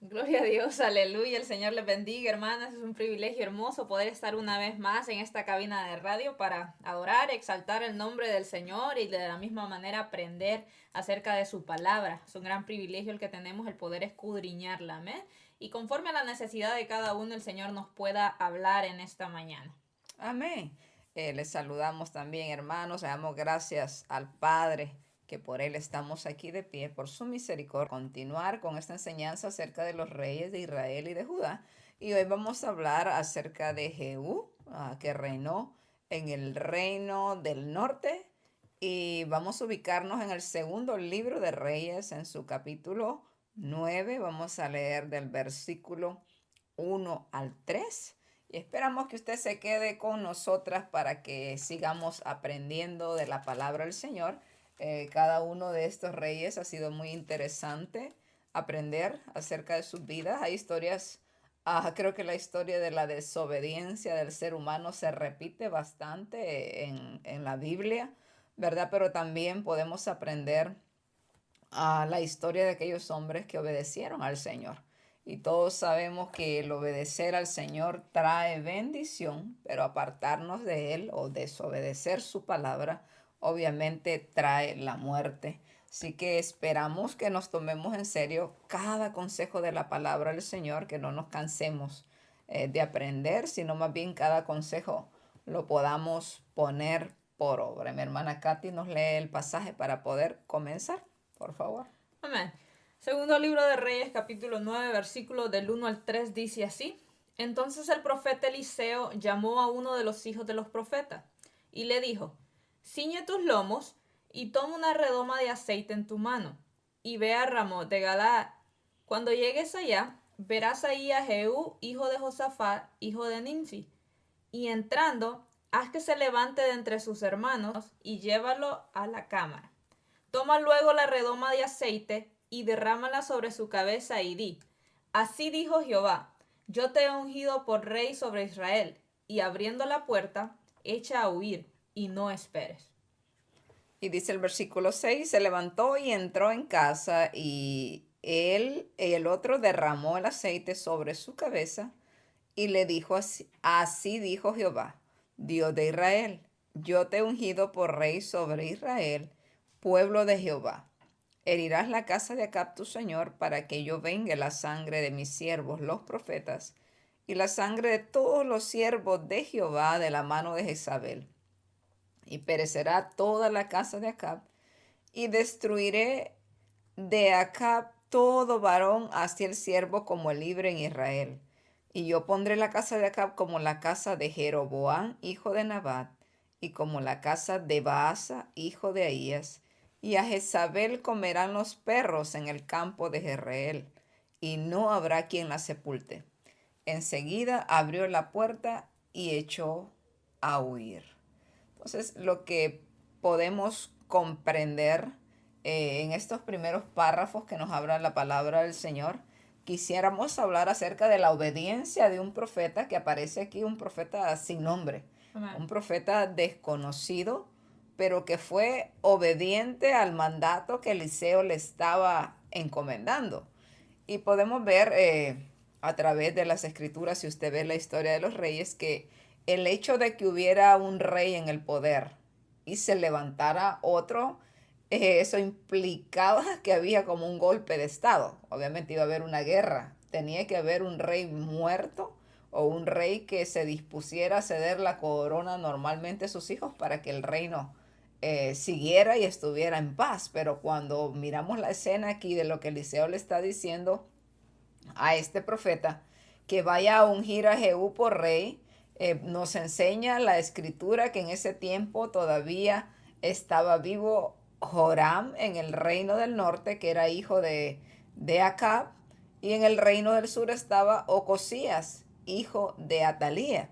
Gloria a Dios, aleluya, el Señor les bendiga, hermanas. Es un privilegio hermoso poder estar una vez más en esta cabina de radio para adorar, exaltar el nombre del Señor y de la misma manera aprender acerca de su palabra. Es un gran privilegio el que tenemos, el poder escudriñarla, amén. Y conforme a la necesidad de cada uno, el Señor nos pueda hablar en esta mañana. Amén. Les saludamos también, hermanos. Le damos gracias al Padre, que por Él estamos aquí de pie, por su misericordia. Continuar con esta enseñanza acerca de los reyes de Israel y de Judá. Y hoy vamos a hablar acerca de Jehú, que reinó en el reino del norte. Y vamos a ubicarnos en el segundo libro de Reyes, en su capítulo 9. Vamos a leer del versículo 1 al 3. Y esperamos que usted se quede con nosotras para que sigamos aprendiendo de la palabra del Señor. Cada uno de estos reyes ha sido muy interesante aprender acerca de sus vidas. Hay historias, creo que la historia de la desobediencia del ser humano se repite bastante en la Biblia, ¿verdad? Pero también podemos aprender la historia de aquellos hombres que obedecieron al Señor. Y todos sabemos que el obedecer al Señor trae bendición, pero apartarnos de Él o desobedecer su palabra, obviamente trae la muerte. Así que esperamos que nos tomemos en serio cada consejo de la palabra del Señor, que no nos cansemos de aprender, sino más bien cada consejo lo podamos poner por obra. Mi hermana Katy nos lee el pasaje para poder comenzar, por favor. Amén. Segundo libro de Reyes, capítulo 9, versículos del 1 al 3 dice así. Entonces el profeta Eliseo llamó a uno de los hijos de los profetas y le dijo, ciñe tus lomos y toma una redoma de aceite en tu mano y ve a Ramot de Galaad. Cuando llegues allá, verás ahí a Jehú, hijo de Josafat, hijo de Nimsi, y entrando, haz que se levante de entre sus hermanos y llévalo a la cámara. Toma luego la redoma de aceite y derrámala sobre su cabeza y di, así dijo Jehová, yo te he ungido por rey sobre Israel, y abriendo la puerta, echa a huir y no esperes. Y dice el versículo 6: se levantó y entró en casa, y él, el otro, derramó el aceite sobre su cabeza y le dijo así: así dijo Jehová, Dios de Israel, yo te he ungido por rey sobre Israel, pueblo de Jehová. Herirás la casa de Acab tu señor, para que yo vengue la sangre de mis siervos los profetas y la sangre de todos los siervos de Jehová de la mano de Jezabel, y perecerá toda la casa de Acab, y destruiré de Acab todo varón, hacia el siervo como el libre en Israel. Y yo pondré la casa de Acab como la casa de Jeroboam, hijo de Nabat, y como la casa de Baasa, hijo de Ahías. Y a Jezabel comerán los perros en el campo de Jezreel, y no habrá quien la sepulte. Enseguida abrió la puerta y echó a huir. Entonces, lo que podemos comprender en estos primeros párrafos que nos habla la palabra del Señor, quisiéramos hablar acerca de la obediencia de un profeta que aparece aquí, un profeta sin nombre, Amén. un profeta desconocido, pero que fue obediente al mandato que Eliseo le estaba encomendando. Y podemos ver a través de las escrituras, si usted ve la historia de los reyes, que el hecho de que hubiera un rey en el poder y se levantara otro, eso implicaba que había como un golpe de estado. Obviamente iba a haber una guerra. Tenía que haber un rey muerto o un rey que se dispusiera a ceder la corona normalmente a sus hijos para que el reino siguiera y estuviera en paz. Pero cuando miramos la escena aquí de lo que Eliseo le está diciendo a este profeta, que vaya a ungir a Jehú por rey, nos enseña la escritura que en ese tiempo todavía estaba vivo Joram en el reino del norte, que era hijo de Acab, y en el reino del sur estaba Ocosías, hijo de Atalía.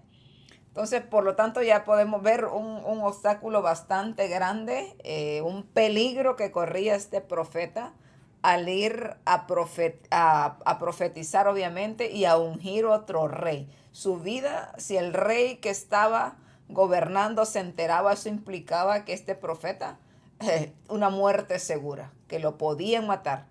Entonces, por lo tanto, ya podemos ver un obstáculo bastante grande, un peligro que corría este profeta al ir a profetizar, obviamente, y a ungir otro rey. Su vida, si el rey que estaba gobernando se enteraba, eso implicaba que este profeta, una muerte segura, que lo podían matar.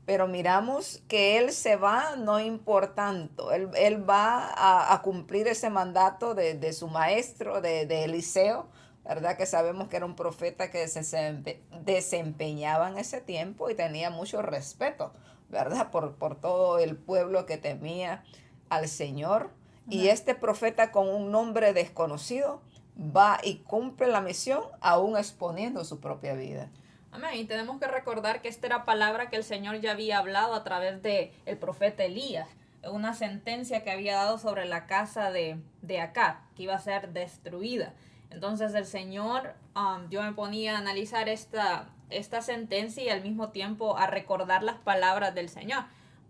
pero miramos que él se va no importando. Él va a cumplir ese mandato de su maestro, de Eliseo, ¿verdad? Que sabemos que era un profeta que se desempeñaba en ese tiempo y tenía mucho respeto, ¿verdad? Por todo el pueblo que temía al Señor. Y Amén. este profeta con un nombre desconocido va y cumple la misión aún exponiendo su propia vida. Amén. Y tenemos que recordar que esta era palabra que el Señor ya había hablado a través de el profeta Elías, una sentencia que había dado sobre la casa de Acab, que iba a ser destruida. Entonces el Señor, yo me ponía a analizar esta sentencia y al mismo tiempo a recordar las palabras del Señor,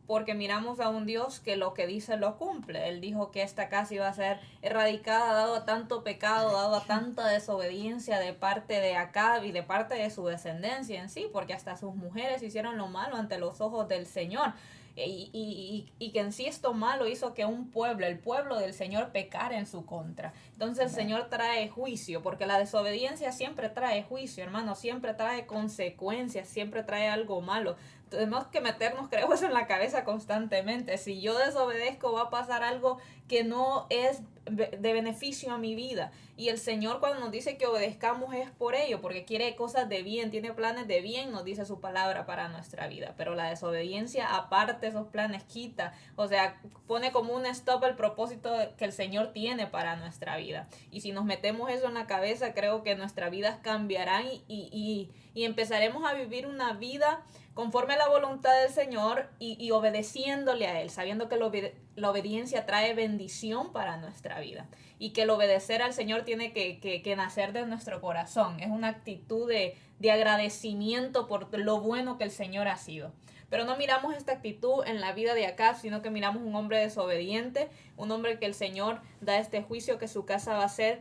porque miramos a un Dios que lo que dice lo cumple. Él dijo que esta casa iba a ser erradicada dado a tanto pecado, dado a tanta desobediencia de parte de Acab y de parte de su descendencia en sí, porque hasta sus mujeres hicieron lo malo ante los ojos del Señor. Y que en sí esto malo hizo que un pueblo, el pueblo del Señor, pecara en su contra. Entonces el Señor trae juicio, porque la desobediencia siempre trae juicio, hermano, siempre trae consecuencias, siempre trae algo malo. Tenemos que meternos, creo, eso en la cabeza constantemente. Si yo desobedezco, va a pasar algo que no es de beneficio a mi vida. Y el Señor, cuando nos dice que obedezcamos, es por ello, porque quiere cosas de bien, tiene planes de bien, nos dice su palabra para nuestra vida. Pero la desobediencia, aparte esos planes, quita, o sea, pone como un stop el propósito que el Señor tiene para nuestra vida. Y si nos metemos eso en la cabeza, creo que nuestras vidas cambiarán y empezaremos a vivir una vida conforme a la voluntad del Señor y obedeciéndole a Él, sabiendo que la obediencia trae bendición para nuestra vida y que el obedecer al Señor tiene que nacer de nuestro corazón. Es una actitud de agradecimiento por lo bueno que el Señor ha sido. Pero no miramos esta actitud en la vida de Acab, sino que miramos un hombre desobediente, un hombre que el Señor da este juicio que su casa va a ser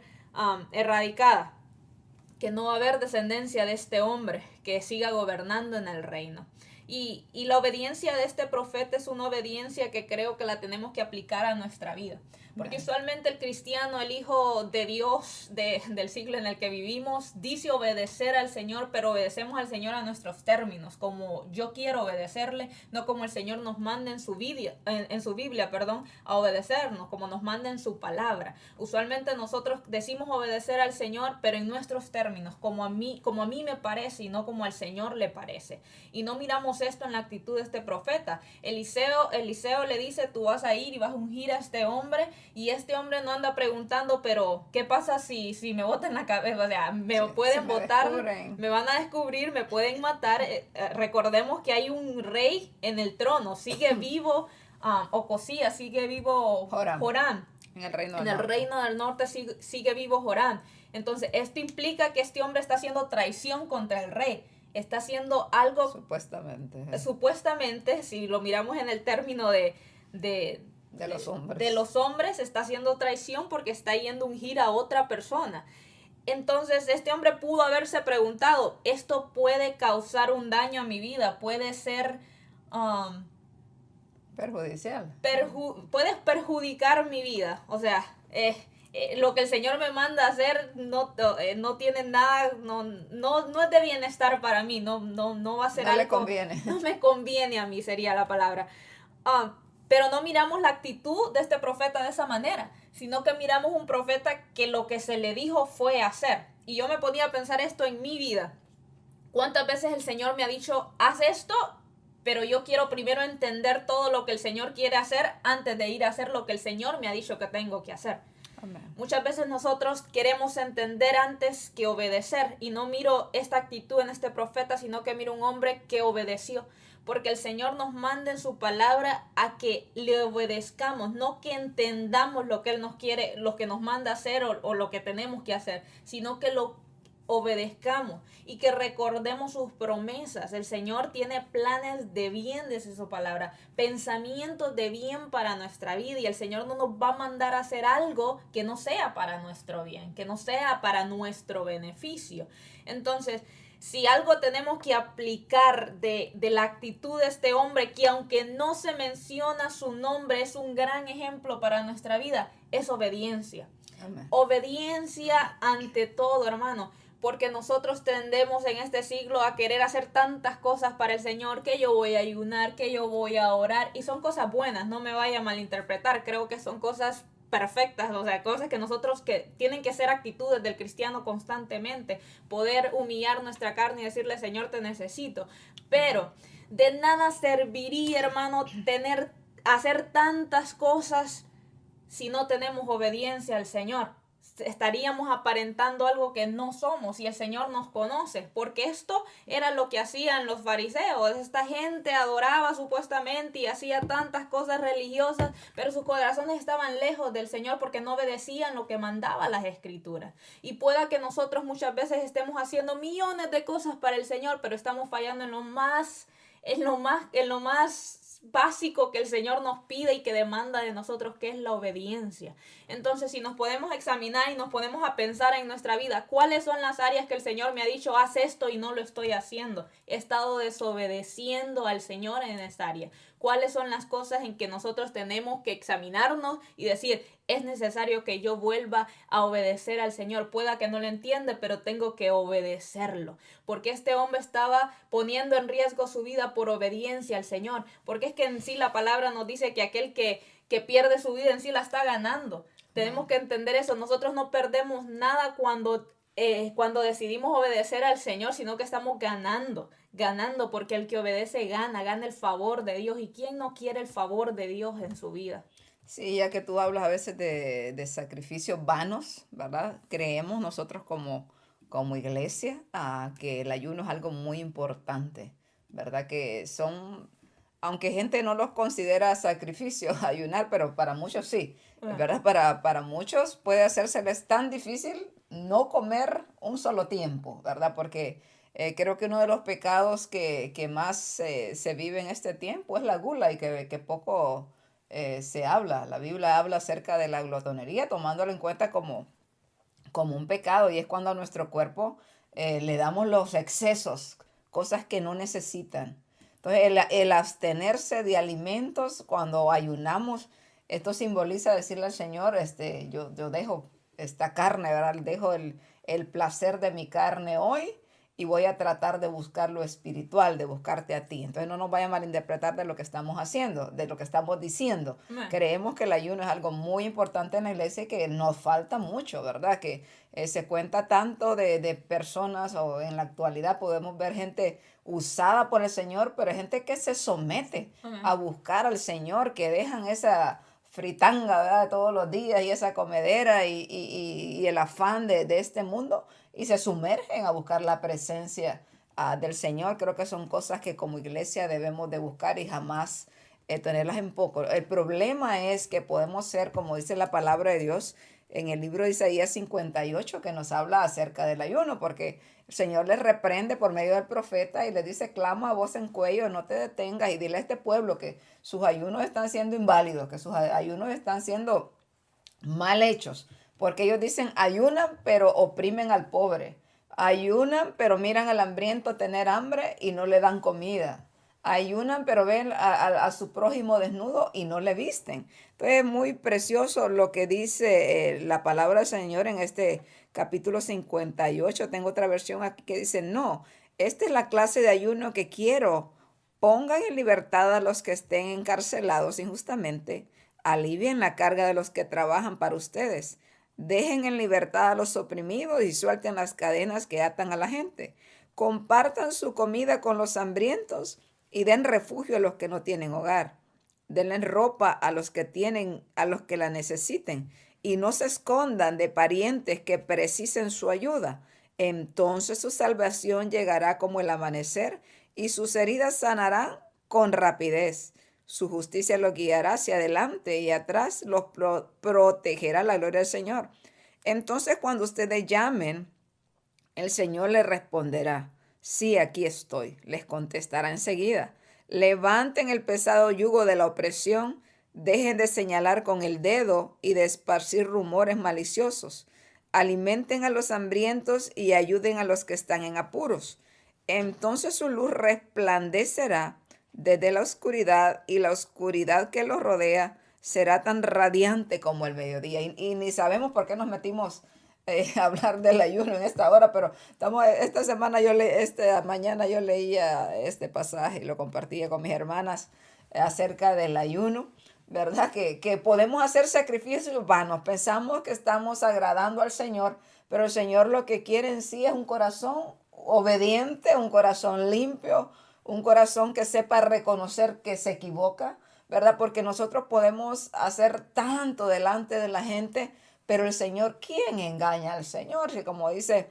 erradicada, que no va a haber descendencia de este hombre que siga gobernando en el reino. Y la obediencia de este profeta es una obediencia que creo que la tenemos que aplicar a nuestra vida. Porque usualmente el cristiano, el hijo de Dios del siglo en el que vivimos, dice obedecer al Señor, pero obedecemos al Señor a nuestros términos, como yo quiero obedecerle, no como el Señor nos manda en su Biblia, a obedecernos, como nos manda en su palabra. Usualmente nosotros decimos obedecer al Señor, pero en nuestros términos, como a mí me parece y no como al Señor le parece. Y no miramos esto en la actitud de este profeta. Eliseo le dice, tú vas a ir y vas a ungir a este hombre, y este hombre no anda preguntando, pero ¿qué pasa si me botan la cabeza? O sea, me pueden botar, me van a descubrir, me pueden matar. Recordemos que hay un rey en el trono, sigue vivo Ocosías, sigue vivo Joram. En el reino del norte sigue vivo Joram. Entonces, esto implica que este hombre está haciendo traición contra el rey. Está haciendo algo... Supuestamente, si lo miramos en el término de los hombres, está haciendo traición porque está yendo a ungir a otra persona. Entonces, este hombre pudo haberse preguntado, ¿esto puede causar un daño a mi vida? ¿Puede ser... perjudicial? ¿Puedes perjudicar mi vida? O sea, lo que el Señor me manda a hacer no tiene nada, no es de bienestar para mí, no va a ser algo... No le conviene. No me conviene a mí, sería la palabra. Pero no miramos la actitud de este profeta de esa manera, sino que miramos un profeta que lo que se le dijo fue hacer. Y yo me ponía a pensar esto en mi vida. ¿Cuántas veces el Señor me ha dicho, haz esto? Pero yo quiero primero entender todo lo que el Señor quiere hacer antes de ir a hacer lo que el Señor me ha dicho que tengo que hacer. Amén. Muchas veces nosotros queremos entender antes que obedecer, y no miro esta actitud en este profeta, sino que miro un hombre que obedeció. Porque el Señor nos manda en su palabra a que le obedezcamos, no que entendamos lo que Él nos quiere, lo que nos manda hacer o lo que tenemos que hacer, sino que lo obedezcamos y que recordemos sus promesas. El Señor tiene planes de bien, dice su palabra, pensamientos de bien para nuestra vida, y el Señor no nos va a mandar a hacer algo que no sea para nuestro bien, que no sea para nuestro beneficio. Entonces, si algo tenemos que aplicar de la actitud de este hombre, que aunque no se menciona su nombre, es un gran ejemplo para nuestra vida, es obediencia. Amén. Obediencia ante todo, hermano. porque nosotros tendemos en este siglo a querer hacer tantas cosas para el Señor, que yo voy a ayunar, que yo voy a orar, y son cosas buenas, no me vaya a malinterpretar, creo que son cosas perfectas, o sea, cosas que nosotros que tienen que ser actitudes del cristiano constantemente, poder humillar nuestra carne y decirle, Señor, te necesito, pero de nada serviría, hermano, hacer tantas cosas si no tenemos obediencia al Señor. Estaríamos aparentando algo que no somos y el Señor nos conoce, porque esto era lo que hacían los fariseos. Esta gente adoraba supuestamente y hacía tantas cosas religiosas, pero sus corazones estaban lejos del Señor porque no obedecían lo que mandaba las Escrituras. Y pueda que nosotros muchas veces estemos haciendo millones de cosas para el Señor, pero estamos fallando en lo más básico que el Señor nos pide y que demanda de nosotros, que es la obediencia. Entonces, si nos podemos examinar y nos ponemos a pensar en nuestra vida, ¿cuáles son las áreas que el Señor me ha dicho, haz esto y no lo estoy haciendo? He estado desobedeciendo al Señor en esta área. ¿Cuáles son las cosas en que nosotros tenemos que examinarnos y decir, es necesario que yo vuelva a obedecer al Señor? Pueda que no lo entienda, pero tengo que obedecerlo. Porque este hombre estaba poniendo en riesgo su vida por obediencia al Señor. Porque es que en sí la palabra nos dice que aquel que pierde su vida en sí la está ganando. Tenemos que entender eso. Nosotros no perdemos nada cuando decidimos obedecer al Señor, sino que estamos ganando, porque el que obedece gana el favor de Dios. ¿Y quién no quiere el favor de Dios en su vida? Sí, ya que tú hablas a veces de sacrificios vanos, ¿verdad? Creemos nosotros como iglesia que el ayuno es algo muy importante, ¿verdad? Que son, aunque gente no los considera sacrificios ayunar, pero para muchos sí, ¿verdad? Para muchos puede hacérseles tan difícil no comer un solo tiempo, ¿verdad? Porque creo que uno de los pecados que más se vive en este tiempo es la gula y que poco se habla. La Biblia habla acerca de la glotonería, tomándolo en cuenta como un pecado, y es cuando a nuestro cuerpo le damos los excesos, cosas que no necesitan. Entonces, el abstenerse de alimentos cuando ayunamos, esto simboliza decirle al Señor, yo dejo esta carne, ¿verdad? Dejo el placer de mi carne hoy y voy a tratar de buscar lo espiritual, de buscarte a ti. Entonces no nos vaya a malinterpretar de lo que estamos haciendo, de lo que estamos diciendo. Creemos que el ayuno es algo muy importante en la iglesia y que nos falta mucho, ¿verdad? Que se cuenta tanto de personas, o en la actualidad podemos ver gente usada por el Señor, pero hay gente que se somete a buscar al Señor, que dejan esa fritanga, ¿verdad? Todos los días, y esa comedera y el afán de este mundo, y se sumergen a buscar la presencia del Señor. Creo que son cosas que como iglesia debemos de buscar y jamás tenerlas en poco. El problema es que podemos ser, como dice la palabra de Dios en el libro de Isaías 58, que nos habla acerca del ayuno, porque el Señor les reprende por medio del profeta y les dice, clama a voz en cuello, no te detengas, y dile a este pueblo que sus ayunos están siendo inválidos, que sus ayunos están siendo mal hechos, porque ellos dicen, ayunan pero oprimen al pobre, ayunan pero miran al hambriento tener hambre y no le dan comida, ayunan pero ven a su prójimo desnudo y no le visten. Entonces es muy precioso lo que dice la palabra del Señor en este capítulo 58. Tengo otra versión aquí que dice, no, esta es la clase de ayuno que quiero. Pongan en libertad a los que estén encarcelados injustamente, alivien la carga de los que trabajan para ustedes, dejen en libertad a los oprimidos y suelten las cadenas que atan a la gente. Compartan su comida con los hambrientos y den refugio a los que no tienen hogar. Denle ropa a los que la necesiten, y no se escondan de parientes que precisen su ayuda. Entonces su salvación llegará como el amanecer y sus heridas sanarán con rapidez. Su justicia los guiará hacia adelante y atrás los protegerá la gloria del Señor. Entonces cuando ustedes llamen, el Señor les responderá, sí, aquí estoy. Les contestará enseguida. Levanten el pesado yugo de la opresión, dejen de señalar con el dedo y de esparcir rumores maliciosos. Alimenten a los hambrientos y ayuden a los que están en apuros. Entonces su luz resplandecerá desde la oscuridad, y la oscuridad que los rodea será tan radiante como el mediodía. Y ni sabemos por qué nos metimos hablar del ayuno en esta hora, pero esta mañana yo leía este pasaje y lo compartía con mis hermanas acerca del ayuno, ¿verdad? Que podemos hacer sacrificios vanos. Pensamos que estamos agradando al Señor, pero el Señor lo que quiere en sí es un corazón obediente, un corazón limpio, un corazón que sepa reconocer que se equivoca, ¿verdad? Porque nosotros podemos hacer tanto delante de la gente, pero el Señor, ¿quién engaña al Señor? Si como dice,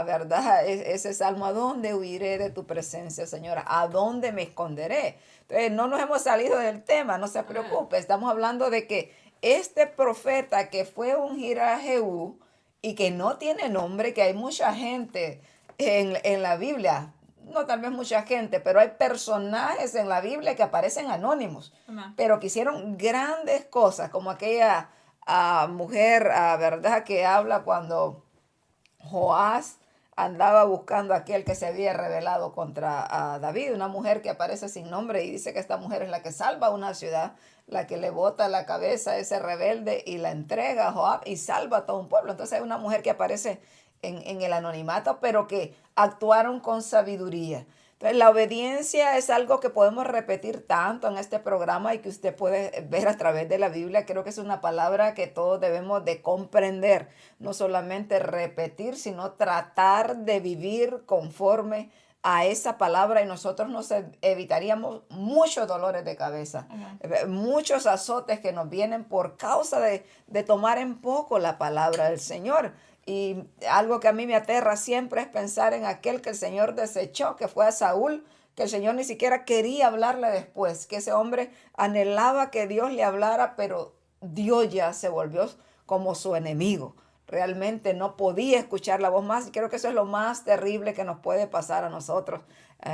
verdad, ese salmo, ¿a dónde huiré de tu presencia, Señora? ¿A dónde me esconderé? Entonces, no nos hemos salido del tema, no se preocupe. Estamos hablando de que este profeta que fue ungir a Jehú y que no tiene nombre, que hay mucha gente en la Biblia, no tal vez mucha gente, pero hay personajes en la Biblia que aparecen anónimos, Amén. pero que hicieron grandes cosas, como aquella mujer, ¿verdad? Que habla cuando Joás andaba buscando a aquel que se había rebelado contra David, una mujer que aparece sin nombre y dice que esta mujer es la que salva una ciudad, la que le bota la cabeza a ese rebelde y la entrega a Joab y salva a todo un pueblo. Entonces hay una mujer que aparece en el anonimato, pero que actuaron con sabiduría. Entonces, la obediencia es algo que podemos repetir tanto en este programa y que usted puede ver a través de la Biblia. Creo que es una palabra que todos debemos de comprender, no solamente repetir, sino tratar de vivir conforme a esa palabra y nosotros nos evitaríamos muchos dolores de cabeza, muchos azotes que nos vienen por causa de tomar en poco la palabra del Señor. Y algo que a mí me aterra siempre es pensar en aquel que el Señor desechó, que fue a Saúl, que el Señor ni siquiera quería hablarle después, que ese hombre anhelaba que Dios le hablara, pero Dios ya se volvió como su enemigo. Realmente no podía escuchar la voz más y creo que eso es lo más terrible que nos puede pasar a nosotros,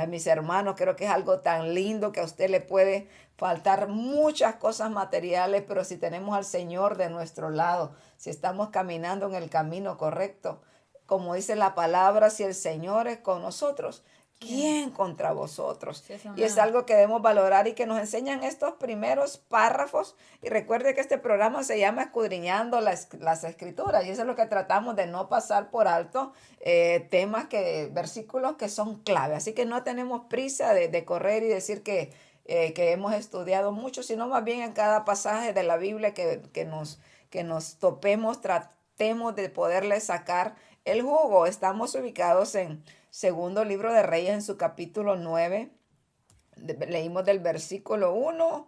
mis hermanos. Creo que es algo tan lindo que a usted le puede faltar muchas cosas materiales, pero si tenemos al Señor de nuestro lado, si estamos caminando en el camino correcto, como dice la palabra, si el Señor es con nosotros, ¿quién contra vosotros? Sí, Y es algo que debemos valorar y que nos enseñan estos primeros párrafos. Y recuerde que este programa se llama Escudriñando las Escrituras. Y eso es lo que tratamos de no pasar por alto, versículos que son clave. Así que no tenemos prisa de correr y decir que hemos estudiado mucho, sino más bien en cada pasaje de la Biblia que nos topemos, tratemos de poderle sacar el jugo. Estamos ubicados en Segundo Libro de Reyes, en su capítulo 9. Leímos del versículo 1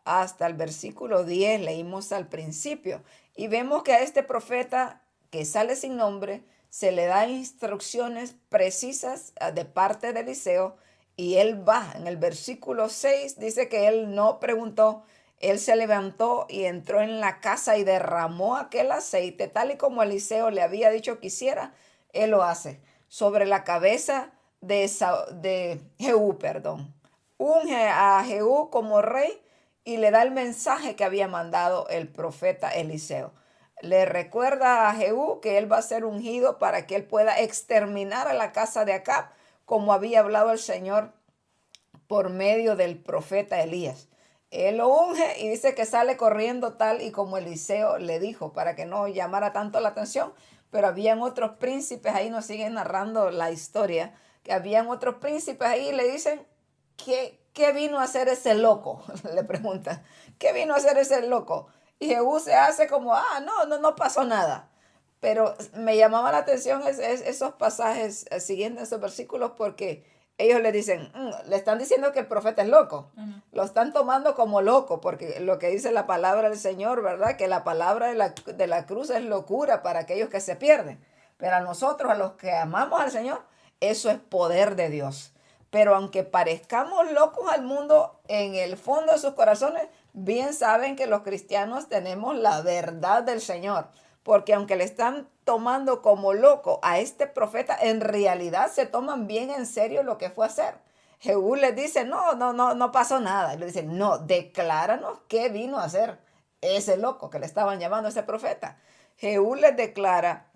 hasta el versículo 10, leímos al principio. Y vemos que a este profeta que sale sin nombre, se le da instrucciones precisas de parte de Eliseo y él va. En el versículo 6 dice que él no preguntó, él se levantó y entró en la casa y derramó aquel aceite, tal y como Eliseo le había dicho que hiciera, él lo hace, sobre la cabeza de Jehú, perdón. Unge a Jehú como rey y le da el mensaje que había mandado el profeta Eliseo. Le recuerda a Jehú que él va a ser ungido para que él pueda exterminar a la casa de Acab, como había hablado el Señor por medio del profeta Elías. Él lo unge y dice que sale corriendo tal y como Eliseo le dijo, para que no llamara tanto la atención. Pero habían otros príncipes, ahí nos siguen narrando la historia, que habían otros príncipes ahí y le dicen, ¿qué vino a hacer ese loco? Le preguntan, ¿qué vino a hacer ese loco? Y Jehú se hace como, no pasó nada. Pero me llamaba la atención esos pasajes siguiendo esos versículos porque ellos le dicen, le están diciendo que el profeta es loco. Lo están tomando como loco porque lo que dice la palabra del Señor, ¿verdad? Que la palabra de la cruz es locura para aquellos que se pierden. Pero a nosotros, a los que amamos al Señor, eso es poder de Dios. Pero aunque parezcamos locos al mundo, en el fondo de sus corazones, bien saben que los cristianos tenemos la verdad del Señor. Porque aunque le están tomando como loco a este profeta, en realidad se toman bien en serio lo que fue a hacer. Jehú les dice, no pasó nada. Y le dicen, no, decláranos qué vino a hacer ese loco que le estaban llamando a ese profeta. Jehú les declara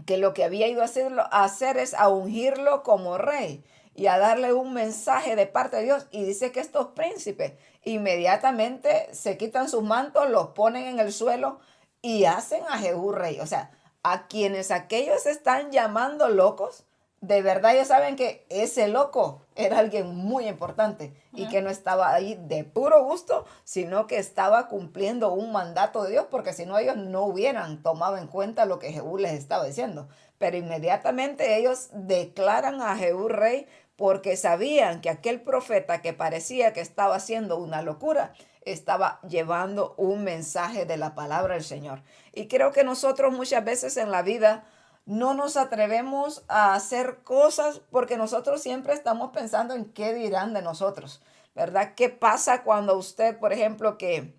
que lo que había ido a hacer es a ungirlo como rey y a darle un mensaje de parte de Dios. Y dice que estos príncipes inmediatamente se quitan sus mantos, los ponen en el suelo y hacen a Jehú rey. O sea, a quienes aquellos están llamando locos, de verdad ellos saben que ese loco era alguien muy importante y que no estaba ahí de puro gusto, sino que estaba cumpliendo un mandato de Dios, porque si no ellos no hubieran tomado en cuenta lo que Jehú les estaba diciendo. Pero inmediatamente ellos declaran a Jehú rey porque sabían que aquel profeta que parecía que estaba haciendo una locura, estaba llevando un mensaje de la palabra del Señor. Y creo que nosotros muchas veces en la vida no nos atrevemos a hacer cosas porque nosotros siempre estamos pensando en qué dirán de nosotros, ¿verdad? ¿Qué pasa cuando usted, por ejemplo, que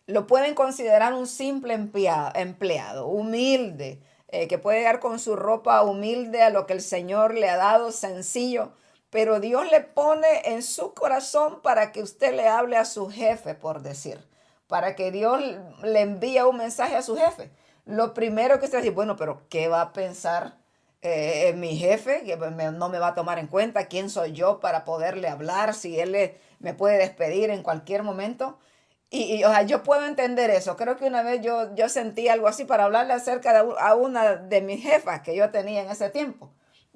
lo pueden considerar un simple empleado humilde, que puede llegar con su ropa humilde a lo que el Señor le ha dado, sencillo, pero Dios le pone en su corazón para que usted le hable a su jefe, por decir, para que Dios le envíe un mensaje a su jefe? Lo primero que usted dice, bueno, pero ¿qué va a pensar mi jefe? Que no me va a tomar en cuenta quién soy yo para poderle hablar, si me puede despedir en cualquier momento. O sea, yo puedo entender eso. Creo que una vez yo sentí algo así para hablarle acerca a una de mis jefas que yo tenía en ese tiempo.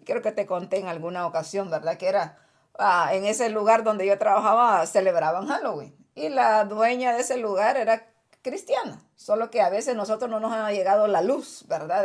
Creo que te conté en alguna ocasión, ¿verdad? Que era en ese lugar donde yo trabajaba, celebraban Halloween. Y la dueña de ese lugar era cristiana. Solo que a veces nosotros no nos ha llegado la luz, ¿verdad?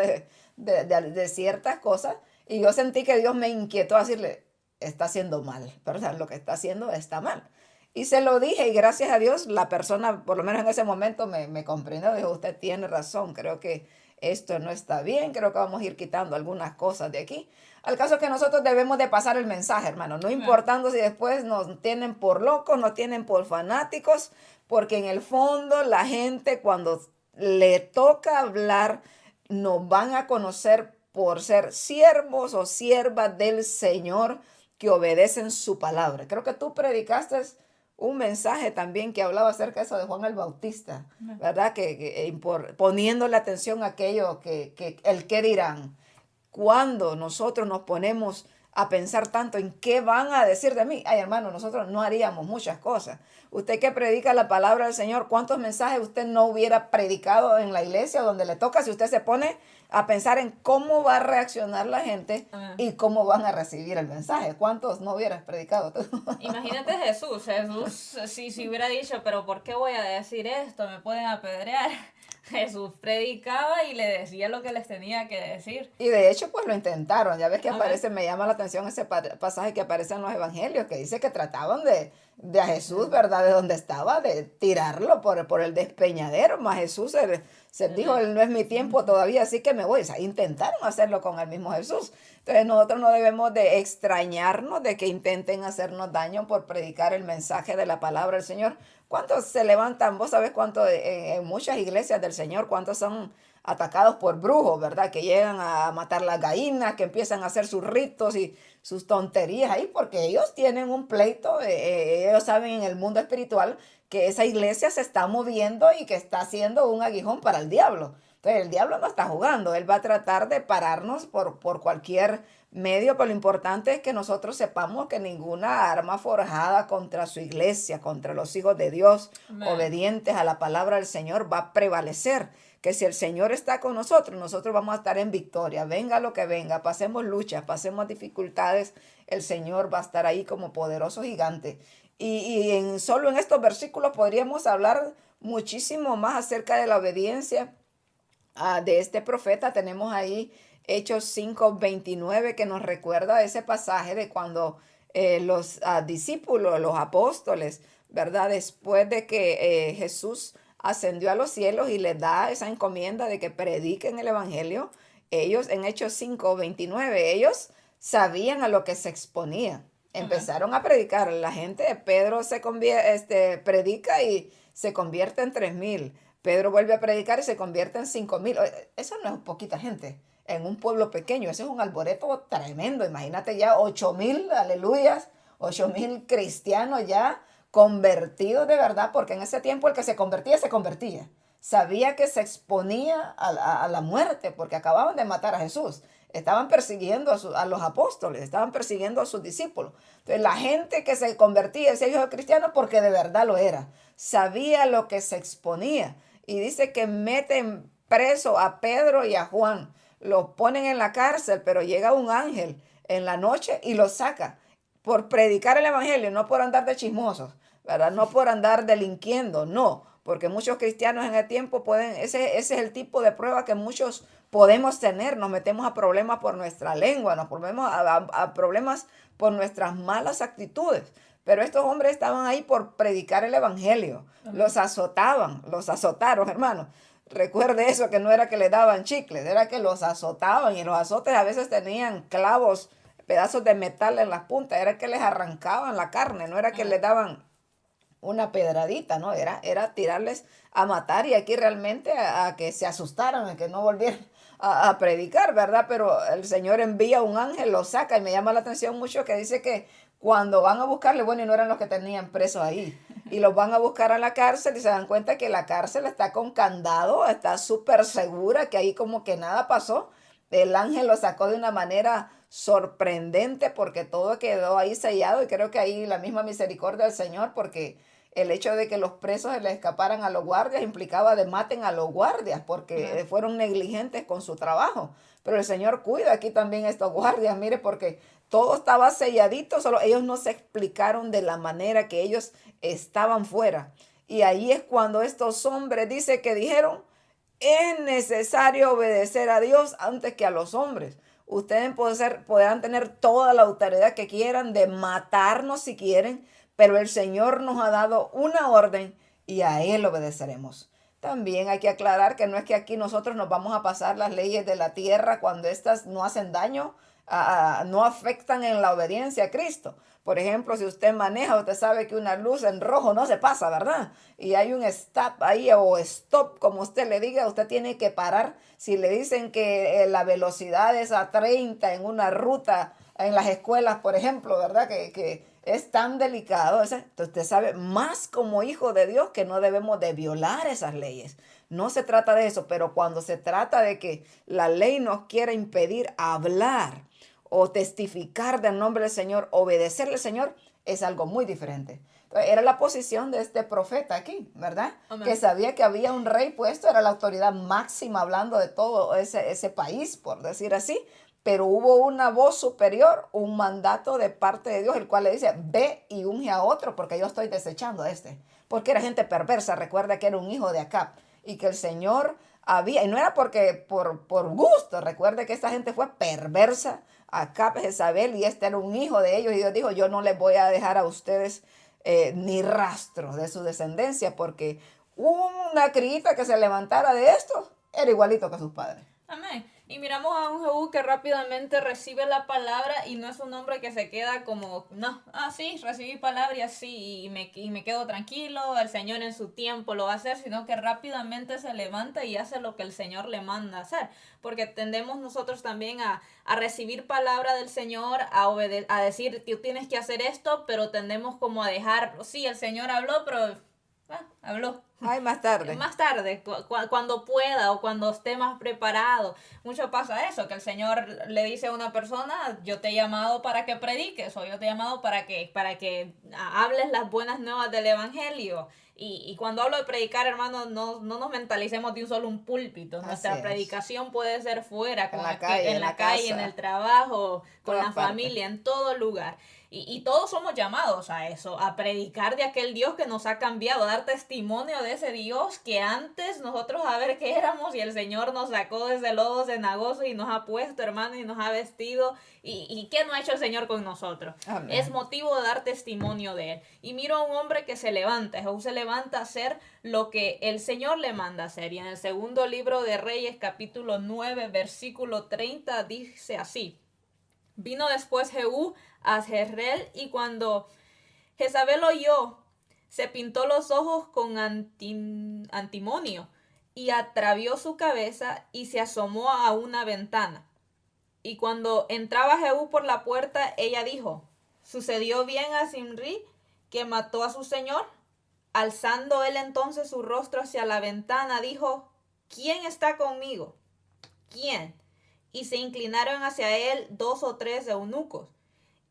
De ciertas cosas. Y yo sentí que Dios me inquietó a decirle, está haciendo mal, ¿verdad? Lo que está haciendo está mal. Y se lo dije y gracias a Dios la persona, por lo menos en ese momento, me comprendió. Dijo, usted tiene razón, creo que esto no está bien, creo que vamos a ir quitando algunas cosas de aquí. Al caso que nosotros debemos de pasar el mensaje, hermano, no importando si después nos tienen por locos, nos tienen por fanáticos, porque en el fondo la gente cuando le toca hablar nos van a conocer por ser siervos o siervas del Señor que obedecen su palabra. Creo que tú predicaste un mensaje también que hablaba acerca de eso de Juan el Bautista, ¿verdad? Poniéndole atención a aquello el qué dirán. Cuando nosotros nos ponemos a pensar tanto en qué van a decir de mí, ay hermano, nosotros no haríamos muchas cosas. Usted que predica la palabra del Señor, ¿cuántos mensajes usted no hubiera predicado en la iglesia donde le toca si usted se pone a pensar en cómo va a reaccionar la gente y cómo van a recibir el mensaje? ¿Cuántos no hubieras predicado tú? Imagínate Jesús si hubiera dicho, pero ¿por qué voy a decir esto? Me pueden apedrear. Jesús predicaba y le decía lo que les tenía que decir. Y de hecho, pues lo intentaron. Ya ves que aparece, me llama la atención ese pasaje que aparece en los evangelios, que dice que trataban de a Jesús, ¿verdad? De donde estaba, de tirarlo por el despeñadero. Mas Jesús se dijo, no es mi tiempo todavía, así que me voy. O sea, intentaron hacerlo con el mismo Jesús. Entonces nosotros no debemos de extrañarnos de que intenten hacernos daño por predicar el mensaje de la palabra del Señor. ¿Cuántos se levantan? Vos sabés cuánto en muchas iglesias del Señor, cuántos son atacados por brujos, ¿verdad? Que llegan a matar las gallinas, que empiezan a hacer sus ritos y sus tonterías ahí, porque ellos tienen un pleito, ellos saben en el mundo espiritual que esa iglesia se está moviendo y que está haciendo un aguijón para el diablo. Entonces el diablo no está jugando, él va a tratar de pararnos por cualquier medio, pero lo importante es que nosotros sepamos que ninguna arma forjada contra su iglesia, contra los hijos de Dios, obedientes a la palabra del Señor, va a prevalecer. Que si el Señor está con nosotros, nosotros vamos a estar en victoria. Venga lo que venga, pasemos luchas, pasemos dificultades, el Señor va a estar ahí como poderoso gigante. Y solo en estos versículos podríamos hablar muchísimo más acerca de la obediencia de este profeta. Tenemos ahí Hechos 5:29 que nos recuerda ese pasaje de cuando los discípulos, los apóstoles, ¿verdad? Después de que Jesús ascendió a los cielos y les da esa encomienda de que prediquen el evangelio, ellos en Hechos 5:29, ellos sabían a lo que se exponían. Empezaron a predicar. La gente, Pedro predica y se convierte en 3,000. Pedro vuelve a predicar y se convierte en 5,000. Eso no es poquita gente en un pueblo pequeño. Ese es un arboreto tremendo. Imagínate ya 8,000, aleluyas, 8,000 cristianos ya convertidos de verdad, porque en ese tiempo el que se convertía, se convertía. Sabía que se exponía a la muerte porque acababan de matar a Jesús. Estaban persiguiendo a los apóstoles, estaban persiguiendo a sus discípulos. Entonces la gente que se convertía, ese hijo cristiano, porque de verdad lo era. Sabía lo que se exponía. Y dice que meten preso a Pedro y a Juan. Los ponen en la cárcel, pero llega un ángel en la noche y los saca por predicar el evangelio, no por andar de chismosos, ¿verdad? No por andar delinquiendo, no, porque muchos cristianos en el tiempo pueden, ese es el tipo de prueba que muchos podemos tener, nos metemos a problemas por nuestra lengua, nos ponemos a problemas por nuestras malas actitudes. Pero estos hombres estaban ahí por predicar el evangelio, los azotaban, los azotaron, hermanos. Recuerde eso, que no era que le daban chicles, era que los azotaban, y los azotes a veces tenían clavos, pedazos de metal en las puntas, era que les arrancaban la carne, no era que les daban una pedradita, ¿no? Era tirarles a matar, y aquí realmente a que se asustaran, a que no volvieran a predicar, ¿verdad? Pero el Señor envía un ángel, lo saca, y me llama la atención mucho que dice que cuando van a buscarle, bueno, y no eran los que tenían presos ahí, y los van a buscar a la cárcel y se dan cuenta que la cárcel está con candado, está súper segura, que ahí como que nada pasó. El ángel lo sacó de una manera sorprendente porque todo quedó ahí sellado, y creo que ahí la misma misericordia del Señor, porque el hecho de que los presos se le escaparan a los guardias implicaba de maten a los guardias porque fueron negligentes con su trabajo. Pero el Señor cuida aquí también a estos guardias, mire, porque todo estaba selladito, solo ellos no se explicaron de la manera que ellos estaban fuera. Y ahí es cuando estos hombres dice que dijeron, es necesario obedecer a Dios antes que a los hombres. Ustedes podrán tener toda la autoridad que quieran de matarnos si quieren, pero el Señor nos ha dado una orden y a Él obedeceremos. También hay que aclarar que no es que aquí nosotros nos vamos a pasar las leyes de la tierra cuando éstas no hacen daño, no afectan en la obediencia a Cristo. Por ejemplo, si usted maneja, usted sabe que una luz en rojo no se pasa, ¿verdad? Y hay un stop ahí, o stop, como usted le diga, usted tiene que parar. Si le dicen que la velocidad es a 30 en una ruta, en las escuelas, por ejemplo, ¿verdad? Que es tan delicado. Entonces usted sabe más como hijo de Dios que no debemos de violar esas leyes. No se trata de eso, pero cuando se trata de que la ley nos quiera impedir hablar o testificar del nombre del Señor, obedecerle al Señor, es algo muy diferente. Entonces, era la posición de este profeta aquí, ¿verdad? Amén. Que sabía que había un rey puesto, era la autoridad máxima hablando de todo ese país, por decir así, pero hubo una voz superior, un mandato de parte de Dios, el cual le dice, ve y unge a otro, porque yo estoy desechando a este. Porque era gente perversa, recuerda que era un hijo de Acab, y que el Señor había, y no era porque por gusto, recuerde que esta gente fue perversa, Acab, Jezabel, y este era un hijo de ellos, y Dios dijo, yo no les voy a dejar a ustedes ni rastro de su descendencia, porque una criita que se levantara de esto era igualito que sus padres. Amén. Y miramos a un Jehú que rápidamente recibe la palabra, y no es un hombre que se queda como, no, sí, recibí palabra y así, y me quedo tranquilo, el Señor en su tiempo lo va a hacer, sino que rápidamente se levanta y hace lo que el Señor le manda a hacer. Porque tendemos nosotros también a recibir palabra del Señor, a decir, tú tienes que hacer esto, pero tendemos como a dejar, sí, el Señor habló, pero habló. Ay, más tarde. Más tarde, cuando pueda o cuando esté más preparado. Mucho pasa eso, que el Señor le dice a una persona, yo te he llamado para que prediques, o yo te he llamado para que hables las buenas nuevas del Evangelio. Y cuando hablo de predicar, hermanos, no nos mentalicemos de un púlpito. Nuestra predicación puede ser fuera, en la calle, en la calle, en el trabajo, con la familia, en todo lugar. Y todos somos llamados a eso, a predicar de aquel Dios que nos ha cambiado, a dar testimonio de ese Dios que antes nosotros a ver qué éramos, y el Señor nos sacó desde el lodo cenagoso y nos ha puesto, hermano, y nos ha vestido. ¿Y qué no ha hecho el Señor con nosotros? Amén. Es motivo de dar testimonio de Él. Y miro a un hombre que se levanta, Jehú se levanta a hacer lo que el Señor le manda a hacer. Y en el segundo libro de Reyes, capítulo 9, versículo 30, dice así: vino después Jehú a Jezreel, y cuando Jezabel oyó, se pintó los ojos con antimonio, y atravió su cabeza y se asomó a una ventana. Y cuando entraba Jehú por la puerta, ella dijo: ¿sucedió bien a Zimri, que mató a su señor? Alzando él entonces su rostro hacia la ventana, dijo: ¿quién está conmigo? ¿Quién? Y se inclinaron hacia él 2 o 3 eunucos.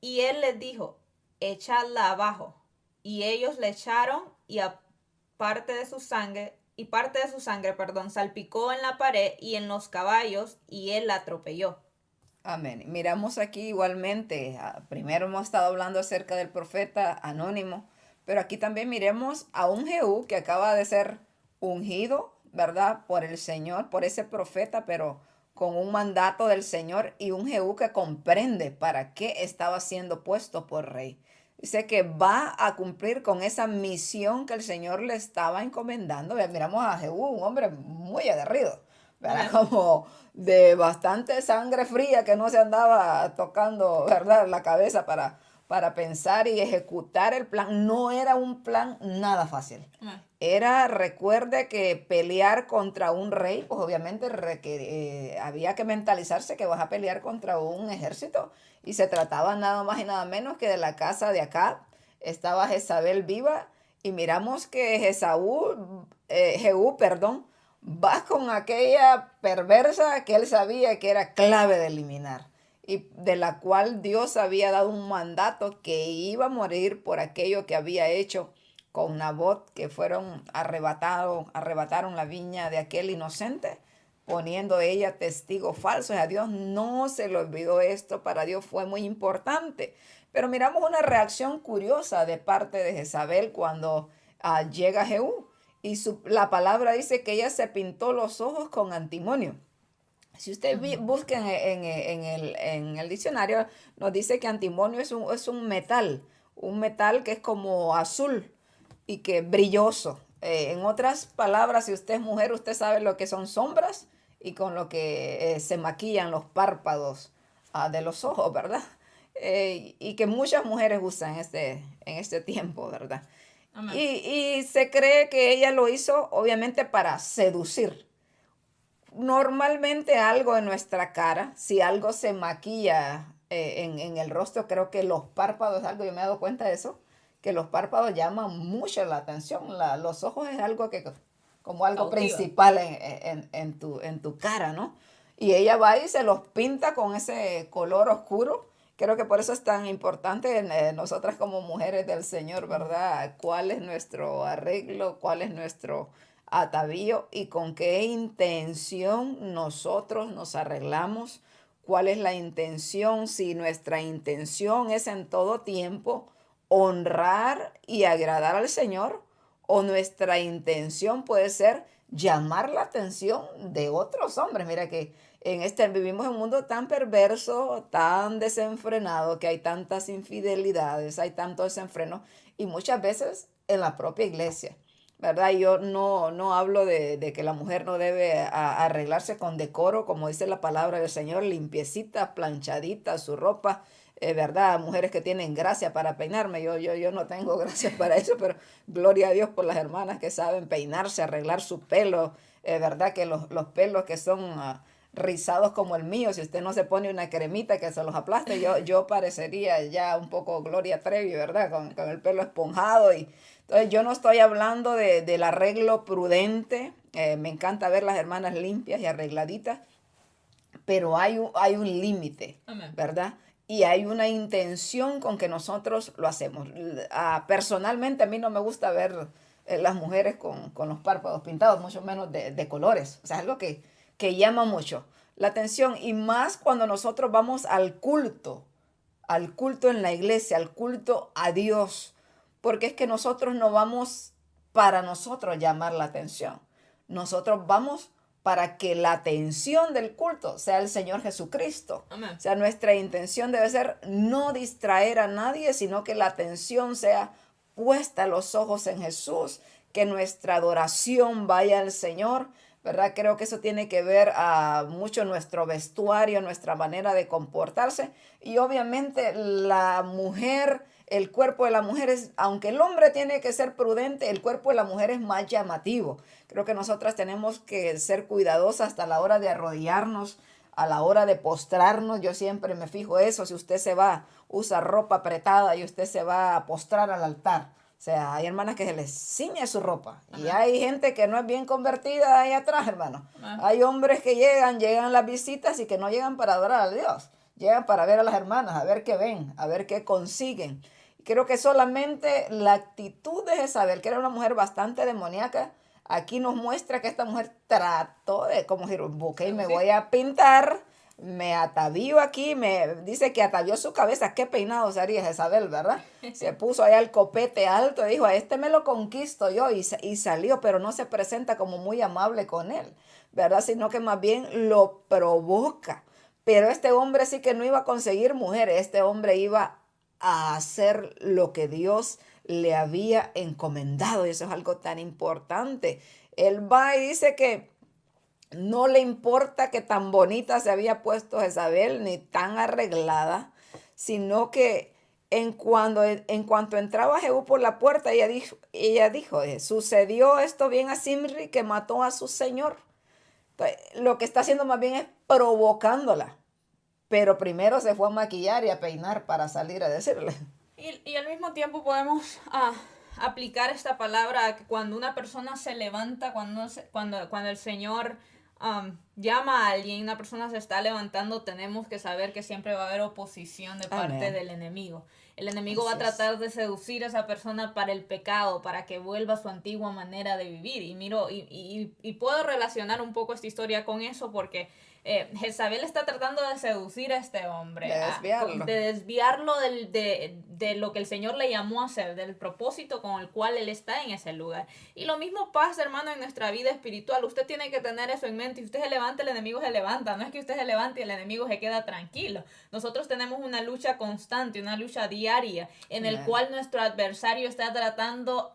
Y él les dijo: echadla abajo. Y ellos le echaron, y aparte de su sangre y parte de su sangre, salpicó en la pared y en los caballos, y él la atropelló. Amén. Miramos aquí igualmente, primero hemos estado hablando acerca del profeta anónimo, pero aquí también miremos a un Jehú que acaba de ser ungido, ¿verdad? Por el Señor, por ese profeta, pero con un mandato del Señor, y un Jehú que comprende para qué estaba siendo puesto por rey. Dice que va a cumplir con esa misión que el Señor le estaba encomendando. Miramos a Jehú, un hombre muy aguerrido, ¿verdad? Amén. Como de bastante sangre fría, que no se andaba tocando, ¿verdad?, la cabeza para pensar y ejecutar el plan. No era un plan nada fácil. Amén. Era, recuerde que pelear contra un rey, pues obviamente había que mentalizarse que vas a pelear contra un ejército, y se trataba nada más y nada menos que de la casa de Acab. Estaba Jezabel viva, y miramos que Jehú, perdón, va con aquella perversa que él sabía que era clave de eliminar, y de la cual Dios había dado un mandato que iba a morir por aquello que había hecho con Nabot, que arrebataron la viña de aquel inocente, poniendo ella testigos falsos. A Dios no se le olvidó esto, para Dios fue muy importante. Pero miramos una reacción curiosa de parte de Jezabel cuando llega Jehú. Y la palabra dice que ella se pintó los ojos con antimonio. Si usted busca en el diccionario, nos dice que antimonio es un metal que es como azul y que brilloso. En otras palabras, si usted es mujer, usted sabe lo que son sombras y con lo que se maquillan los párpados de los ojos, ¿verdad? Y que muchas mujeres usan en este tiempo, ¿verdad? Amén. Y se cree que ella lo hizo obviamente para seducir. Normalmente algo en nuestra cara, si algo se maquilla en el rostro, creo que los párpados, algo, yo me he dado cuenta de eso, que los párpados llaman mucho la atención. Los ojos es algo que, como algo Cautiva. principal en tu cara, ¿no? Y ella va y se los pinta con ese color oscuro. Creo que por eso es tan importante nosotras como mujeres del Señor, ¿verdad? ¿Cuál es nuestro arreglo? ¿Cuál es nuestro atavío? ¿Y con qué intención nosotros nos arreglamos? ¿Cuál es la intención? Si nuestra intención es en todo tiempo honrar y agradar al Señor, o nuestra intención puede ser llamar la atención de otros hombres. Mira que vivimos en un mundo tan perverso, tan desenfrenado, que hay tantas infidelidades, hay tanto desenfreno, y muchas veces en la propia iglesia, ¿verdad? Yo no hablo de que la mujer no debe arreglarse con decoro, como dice la palabra del Señor, limpiecita, planchadita, su ropa, ¿verdad? Mujeres que tienen gracia para peinarme. Yo no tengo gracia para eso, pero gloria a Dios por las hermanas que saben peinarse, arreglar su pelo, ¿verdad? Que los pelos que son rizados como el mío, si usted no se pone una cremita que se los aplaste, yo parecería ya un poco Gloria Trevi, ¿verdad? Con el pelo esponjado. Y entonces yo no estoy hablando del arreglo prudente. Me encanta ver las hermanas limpias y arregladitas, pero hay un límite, Amén. ¿verdad? Y hay una intención con que nosotros lo hacemos. Personalmente a mí no me gusta ver las mujeres con los párpados pintados, mucho menos de colores. O sea, es algo que llama mucho la atención, y más cuando nosotros vamos al culto en la iglesia, al culto a Dios, porque es que nosotros no vamos para nosotros llamar la atención. Nosotros vamos para que la atención del culto sea el Señor Jesucristo. Amén. O sea, nuestra intención debe ser no distraer a nadie, sino que la atención sea puesta los ojos en Jesús, que nuestra adoración vaya al Señor, ¿verdad? Creo que eso tiene que ver mucho nuestro vestuario, nuestra manera de comportarse, y obviamente la mujer, el cuerpo de la mujer es, aunque el hombre tiene que ser prudente, el cuerpo de la mujer es más llamativo. Creo que nosotras tenemos que ser cuidadosas hasta la hora de arrodillarnos, a la hora de postrarnos. Yo siempre me fijo eso, si usted usa ropa apretada y usted se va a postrar al altar. O sea, hay hermanas que se les ciñe su ropa. Y hay gente que no es bien convertida ahí atrás, hermano. Hay hombres que llegan las visitas y que no llegan para adorar a Dios. Llegan para ver a las hermanas, a ver qué ven, a ver qué consiguen. Creo que solamente la actitud de Jezabel, que era una mujer bastante demoníaca, aquí nos muestra que esta mujer trató de, como decir, ok, me voy a pintar, me atavío aquí, me dice que atavió su cabeza, qué peinado sería Jezabel, ¿verdad? Se puso allá el copete alto y dijo, a este me lo conquisto yo, y salió, pero no se presenta como muy amable con él, ¿verdad? Sino que más bien lo provoca. Pero este hombre sí que no iba a conseguir mujeres, este hombre iba a hacer lo que Dios le había encomendado, y eso es algo tan importante. Él va y dice que no le importa que tan bonita se había puesto Jezabel, ni tan arreglada, sino que en cuanto entraba Jehú por la puerta, ella dijo, sucedió esto bien a Simri, que mató a su señor. Entonces, lo que está haciendo más bien es provocándola, pero primero se fue a maquillar y a peinar para salir a decirle. Y al mismo tiempo podemos aplicar esta palabra a que cuando una persona se levanta, cuando el Señor llama a alguien, una persona se está levantando, tenemos que saber que siempre va a haber oposición de parte Amén. del enemigo. El enemigo Así va a tratar de seducir a esa persona para el pecado, para que vuelva a su antigua manera de vivir. Y puedo relacionar un poco esta historia con eso porque Jezabel está tratando de seducir a este hombre, De desviarlo. de desviarlo de lo que el Señor le llamó a hacer, del propósito con el cual él está en ese lugar. Y lo mismo pasa, hermano, en nuestra vida espiritual. Usted tiene que tener eso en mente. Y usted se levanta, el enemigo se levanta. No es que usted se levante y el enemigo se queda tranquilo. Nosotros tenemos una lucha constante, una lucha diaria, en el cual nuestro adversario está tratando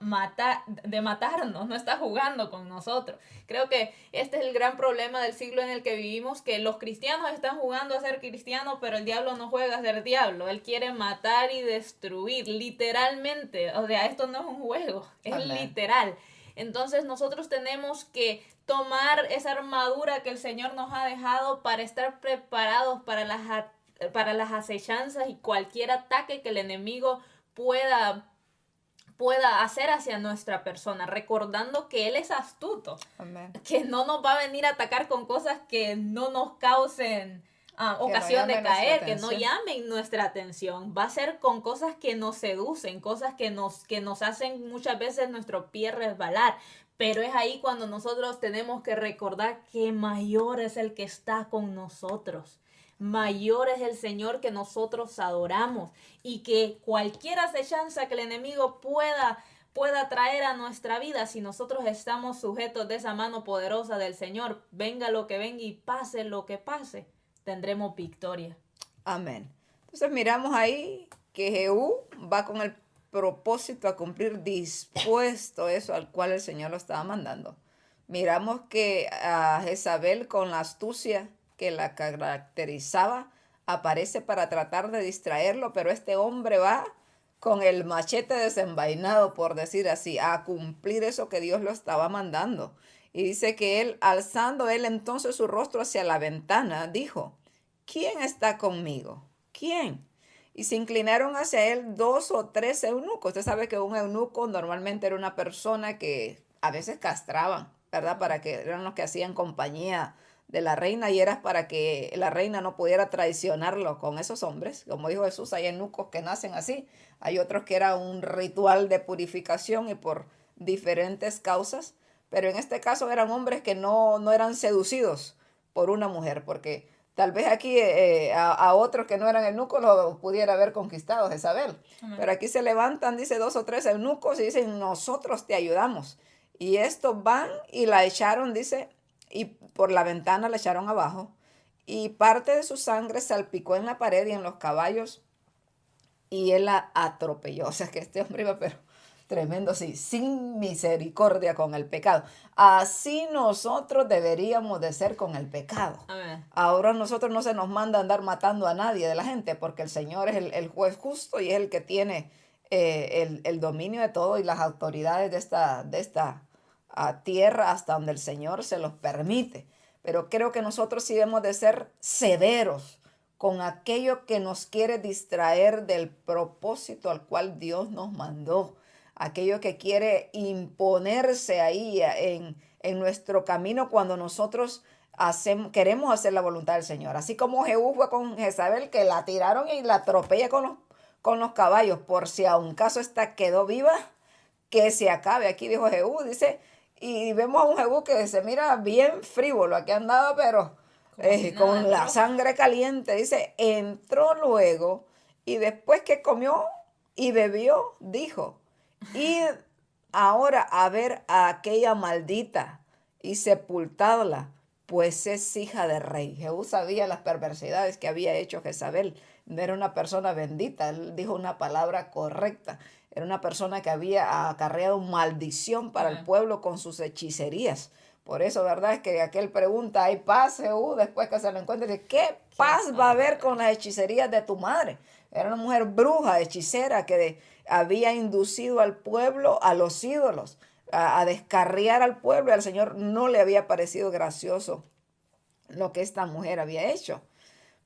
de matarnos, no está jugando con nosotros. Creo que este es el gran problema del siglo en el que vivimos, que los cristianos están jugando a ser cristianos, pero el diablo no juega a ser diablo. Él quiere matar y destruir, literalmente. O sea, esto no es un juego, es literal. Entonces nosotros tenemos que tomar esa armadura que el Señor nos ha dejado para estar preparados para las acechanzas y cualquier ataque que el enemigo pueda hacer hacia nuestra persona, recordando que Él es astuto. Amén. Que no nos va a venir a atacar con cosas que no nos causen ocasión de caer, que no llamen nuestra atención. Va a ser con cosas que nos seducen, cosas que nos hacen muchas veces nuestro pie resbalar. Pero es ahí cuando nosotros tenemos que recordar que mayor es el que está con nosotros. Mayor es el Señor que nosotros adoramos, y que cualquier acechanza que el enemigo pueda traer a nuestra vida, si nosotros estamos sujetos de esa mano poderosa del Señor, venga lo que venga y pase lo que pase, tendremos victoria. Amén. Entonces miramos ahí que Jehú va con el propósito a cumplir dispuesto eso al cual el Señor lo estaba mandando. Miramos que a Jezabel, con la astucia que la caracterizaba, aparece para tratar de distraerlo, pero este hombre va con el machete desenvainado, por decir así, a cumplir eso que Dios lo estaba mandando. Y dice que él, alzando él entonces su rostro hacia la ventana, dijo, ¿quién está conmigo? ¿Quién? Y se inclinaron hacia él 2 o 3 eunucos. Usted sabe que un eunuco normalmente era una persona que a veces castraban, ¿verdad? Para que eran los que hacían compañía de la reina, y era para que la reina no pudiera traicionarlo con esos hombres. Como dijo Jesús, hay eunucos que nacen así, hay otros que era un ritual de purificación y por diferentes causas, pero en este caso eran hombres que no eran seducidos por una mujer, porque tal vez aquí a otros que no eran eunucos lo pudiera haber conquistado Jezabel. Amén. Pero aquí se levantan, dice, 2 o 3 eunucos y dicen, nosotros te ayudamos. Y estos van y la echaron, dice, y por la ventana la echaron abajo, y parte de su sangre salpicó en la pared y en los caballos, y él la atropelló. O sea que este hombre iba, pero tremendo, sí, sin misericordia con el pecado. Así nosotros deberíamos de ser con el pecado. Amén. Ahora nosotros no se nos manda andar matando a nadie de la gente, porque el Señor es el juez justo y es el que tiene el dominio de todo y las autoridades de esta tierra hasta donde el Señor se los permite. Pero creo que nosotros sí debemos de ser severos con aquello que nos quiere distraer del propósito al cual Dios nos mandó. Aquello que quiere imponerse ahí en nuestro camino cuando nosotros queremos hacer la voluntad del Señor. Así como Jehú fue con Jezabel, que la tiraron y la atropella con los caballos, por si a un caso esta quedó viva, que se acabe. Aquí dijo Jehú, dice y vemos a un Jehú que se mira bien frívolo, aquí andaba, pero Como si nada, con la entró. sangre caliente. Dice, entró luego y después que comió y bebió, dijo, id ahora a ver a aquella maldita y sepultadla, pues es hija de rey. Jehú sabía las perversidades que había hecho Jezabel. No era una persona bendita, él dijo una palabra correcta. Era una persona que había acarreado maldición para el Amén. pueblo con sus hechicerías. Por eso, ¿verdad? Es que aquel pregunta, ¿hay paz, Jehú? Después que se lo encuentra, dice, ¿qué ¿Qué paz va a haber padre? con las hechicerías de tu madre? Era una mujer bruja, hechicera, que había inducido al pueblo a los ídolos, a descarriar al pueblo, y al Señor no le había parecido gracioso lo que esta mujer había hecho.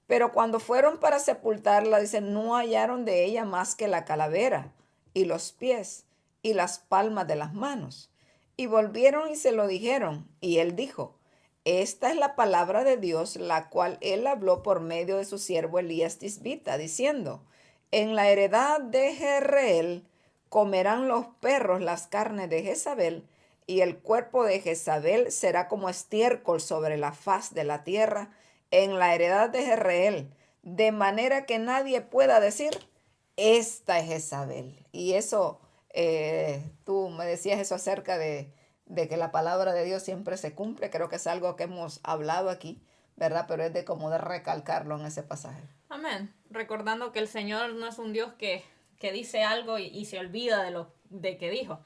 Pero cuando fueron para sepultarla, dice, no hallaron de ella más que la calavera y los pies y las palmas de las manos. Y volvieron y se lo dijeron. Y él dijo, esta es la palabra de Dios, la cual él habló por medio de su siervo Elías Tisbita, diciendo, en la heredad de Jezreel comerán los perros las carnes de Jezabel, y el cuerpo de Jezabel será como estiércol sobre la faz de la tierra, en la heredad de Jezreel, de manera que nadie pueda decir, esta es Jezabel. Y eso, tú me decías eso acerca de que la palabra de Dios siempre se cumple. Creo que es algo que hemos hablado aquí, ¿verdad? Pero es de como de recalcarlo en ese pasaje. Amén. Recordando que el Señor no es un Dios que dice algo y se olvida de lo de que dijo.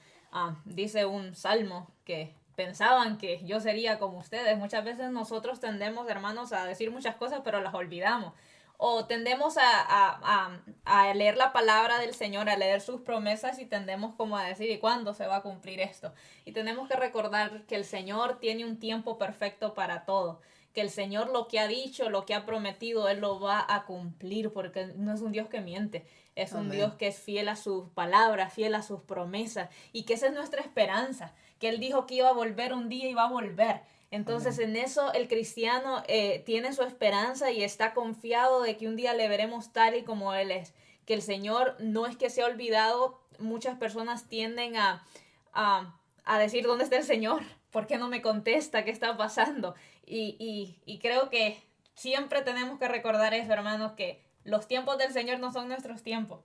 Dice un salmo que pensaban que yo sería como ustedes. Muchas veces nosotros tendemos, hermanos, a decir muchas cosas, pero las olvidamos. O tendemos a leer la palabra del Señor, a leer sus promesas y tendemos como a decir, ¿y cuándo se va a cumplir esto? Y tenemos que recordar que el Señor tiene un tiempo perfecto para todo, que el Señor lo que ha dicho, lo que ha prometido, Él lo va a cumplir, porque no es un Dios que miente, es un Amén. Dios que es fiel a sus palabras, fiel a sus promesas, y que esa es nuestra esperanza, que Él dijo que iba a volver un día y va a volver. Entonces Amén. en eso el cristiano tiene su esperanza y está confiado de que un día le veremos tal y como Él es, que el Señor no es que se ha olvidado. Muchas personas tienden a decir, ¿dónde está el Señor? ¿Por qué no me contesta? ¿Qué está pasando? Y creo que siempre tenemos que recordar eso, hermanos, que los tiempos del Señor no son nuestros tiempos.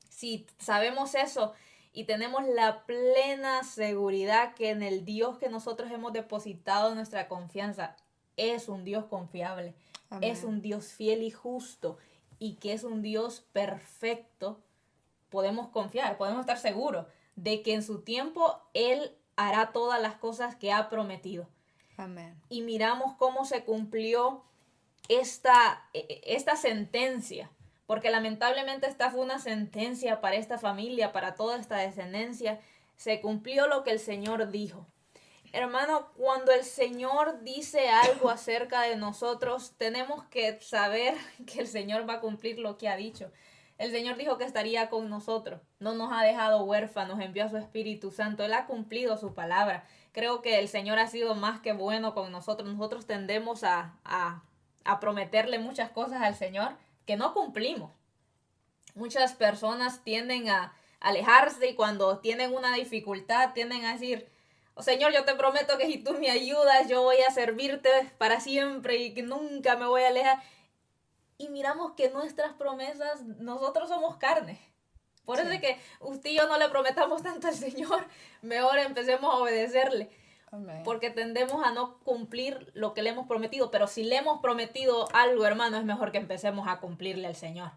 Si sabemos eso y tenemos la plena seguridad que en el Dios que nosotros hemos depositado nuestra confianza es un Dios confiable, es Amén. un Dios fiel y justo, y que es un Dios perfecto, podemos confiar, podemos estar seguros de que en su tiempo Él hará todas las cosas que ha prometido. Amén. Y miramos cómo se cumplió esta sentencia, porque lamentablemente esta fue una sentencia para esta familia, para toda esta descendencia. Se cumplió lo que el Señor dijo. Hermano, cuando el Señor dice algo acerca de nosotros, tenemos que saber que el Señor va a cumplir lo que ha dicho. El Señor dijo que estaría con nosotros, no nos ha dejado huérfanos, envió a su Espíritu Santo, Él ha cumplido su palabra. Creo que el Señor ha sido más que bueno con nosotros. Nosotros tendemos a prometerle muchas cosas al Señor que no cumplimos. Muchas personas tienden a alejarse y cuando tienen una dificultad tienden a decir, oh, Señor, yo te prometo que si tú me ayudas, yo voy a servirte para siempre y que nunca me voy a alejar. Y miramos que nuestras promesas, nosotros somos carne. Por eso Sí. es que usted y yo no le prometamos tanto al Señor, mejor empecemos a obedecerle. Amén. Porque tendemos a no cumplir lo que le hemos prometido, pero si le hemos prometido algo, hermano, es mejor que empecemos a cumplirle al Señor.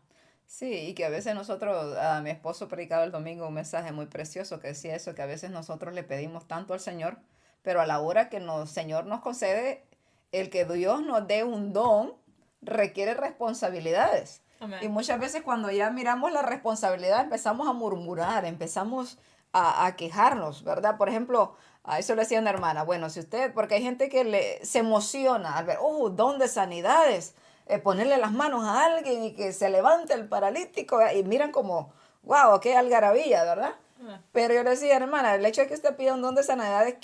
Sí, y que a veces nosotros, a mi esposo predicaba el domingo un mensaje muy precioso que decía eso, que a veces nosotros le pedimos tanto al Señor, pero a la hora que el Señor nos concede, el que Dios nos dé un don requiere responsabilidades. Y Amén. muchas veces cuando ya miramos la responsabilidad empezamos a murmurar, empezamos a quejarnos, ¿verdad? Por ejemplo, a eso le decía una hermana, bueno, si usted, porque hay gente que se emociona al ver, don de sanidades, ponerle las manos a alguien y que se levante el paralítico y miran como, wow, qué algarabía, ¿verdad? Amén. Pero yo le decía, hermana, el hecho de que usted pida un don de sanidades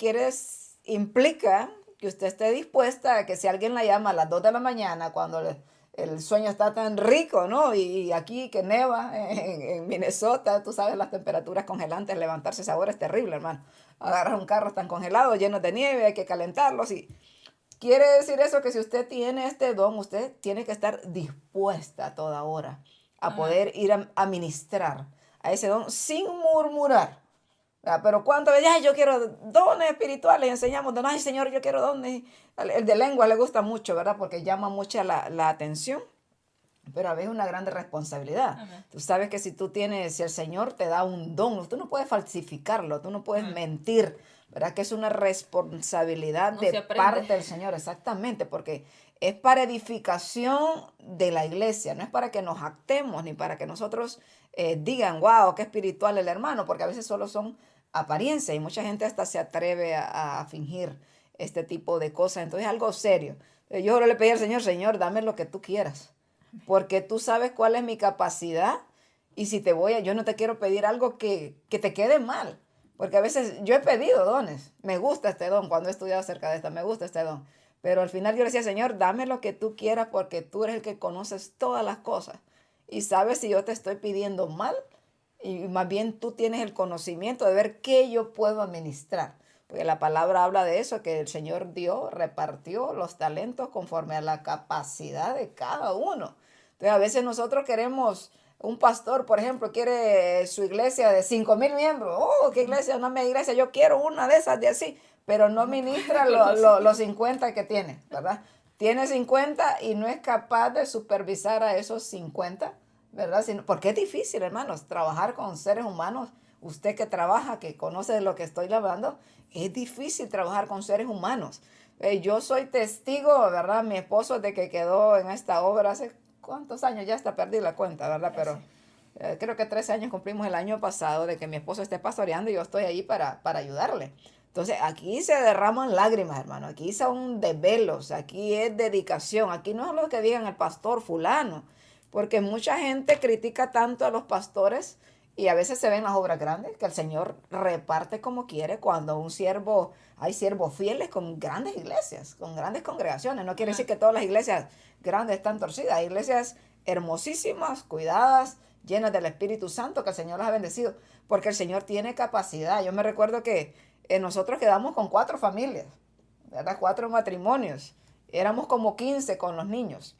implica que usted esté dispuesta a que si alguien la llama a las 2 de la mañana, cuando el sueño está tan rico, ¿no? Y aquí que neva en Minnesota, tú sabes, las temperaturas congelantes, levantarse esa hora es terrible, hermano. Agarras un carro tan congelado, lleno de nieve, hay que calentarlos y quiere decir eso que si usted tiene este don, usted tiene que estar dispuesta a toda hora a Amén. poder ir a ministrar a ese don sin murmurar. Pero cuántas veces, ay, yo quiero dones espirituales, enseñamos dones, ay, Señor, yo quiero dones. El de lengua le gusta mucho, ¿verdad? Porque llama mucho la atención, pero a veces es una grande responsabilidad. Amén. Tú sabes que si tú tienes, si el Señor te da un don, tú no puedes falsificarlo, tú no puedes Amén. mentir, ¿verdad? Que es una responsabilidad No de se aprende. parte del Señor, exactamente, porque es para edificación de la iglesia, no es para que nos jactemos ni para que nosotros digan, wow, qué espiritual el hermano, porque a veces solo son apariencia y mucha gente hasta se atreve a fingir este tipo de cosas. Entonces es algo serio. Yo ahora le pedí al Señor, Señor, dame lo que tú quieras, porque tú sabes cuál es mi capacidad y si te voy a, yo no te quiero pedir algo que te quede mal, porque a veces yo he pedido dones, me gusta este don, cuando he estudiado acerca de esto, me gusta este don, pero al final yo le decía, Señor, dame lo que tú quieras porque tú eres el que conoces todas las cosas y sabes si yo te estoy pidiendo mal y más bien tú tienes el conocimiento de ver qué yo puedo administrar. Porque la palabra habla de eso, que el Señor dio, repartió los talentos conforme a la capacidad de cada uno. Entonces a veces nosotros queremos, un pastor, por ejemplo, quiere su iglesia de 5,000 miembros. Oh, qué iglesia, no me iglesia, yo quiero una de esas de así, pero no No puede ministra con los los 50 que tiene, ¿verdad? Tiene 50 y no es capaz de supervisar a esos 50, ¿verdad? Porque es difícil, hermanos, trabajar con seres humanos. Usted que trabaja, que conoce de lo que estoy hablando, es difícil trabajar con seres humanos. Yo soy testigo, ¿verdad? Mi esposo de que quedó en esta obra hace cuántos años, ya hasta perdí la cuenta, ¿verdad? Pero creo que 13 años cumplimos el año pasado de que mi esposo esté pastoreando y yo estoy ahí para ayudarle. Entonces aquí se derraman lágrimas, hermano. Aquí son desvelos, aquí es dedicación. Aquí no es lo que digan el pastor fulano, porque mucha gente critica tanto a los pastores y a veces se ven las obras grandes que el Señor reparte como quiere cuando un siervo, hay siervos fieles con grandes iglesias, con grandes congregaciones. No quiere decir Amén. que todas las iglesias grandes están torcidas. Hay iglesias hermosísimas, cuidadas, llenas del Espíritu Santo que el Señor las ha bendecido, porque el Señor tiene capacidad. Yo me recuerdo que nosotros quedamos con 4 familias, ¿verdad? 4 matrimonios. Éramos como 15 con los niños.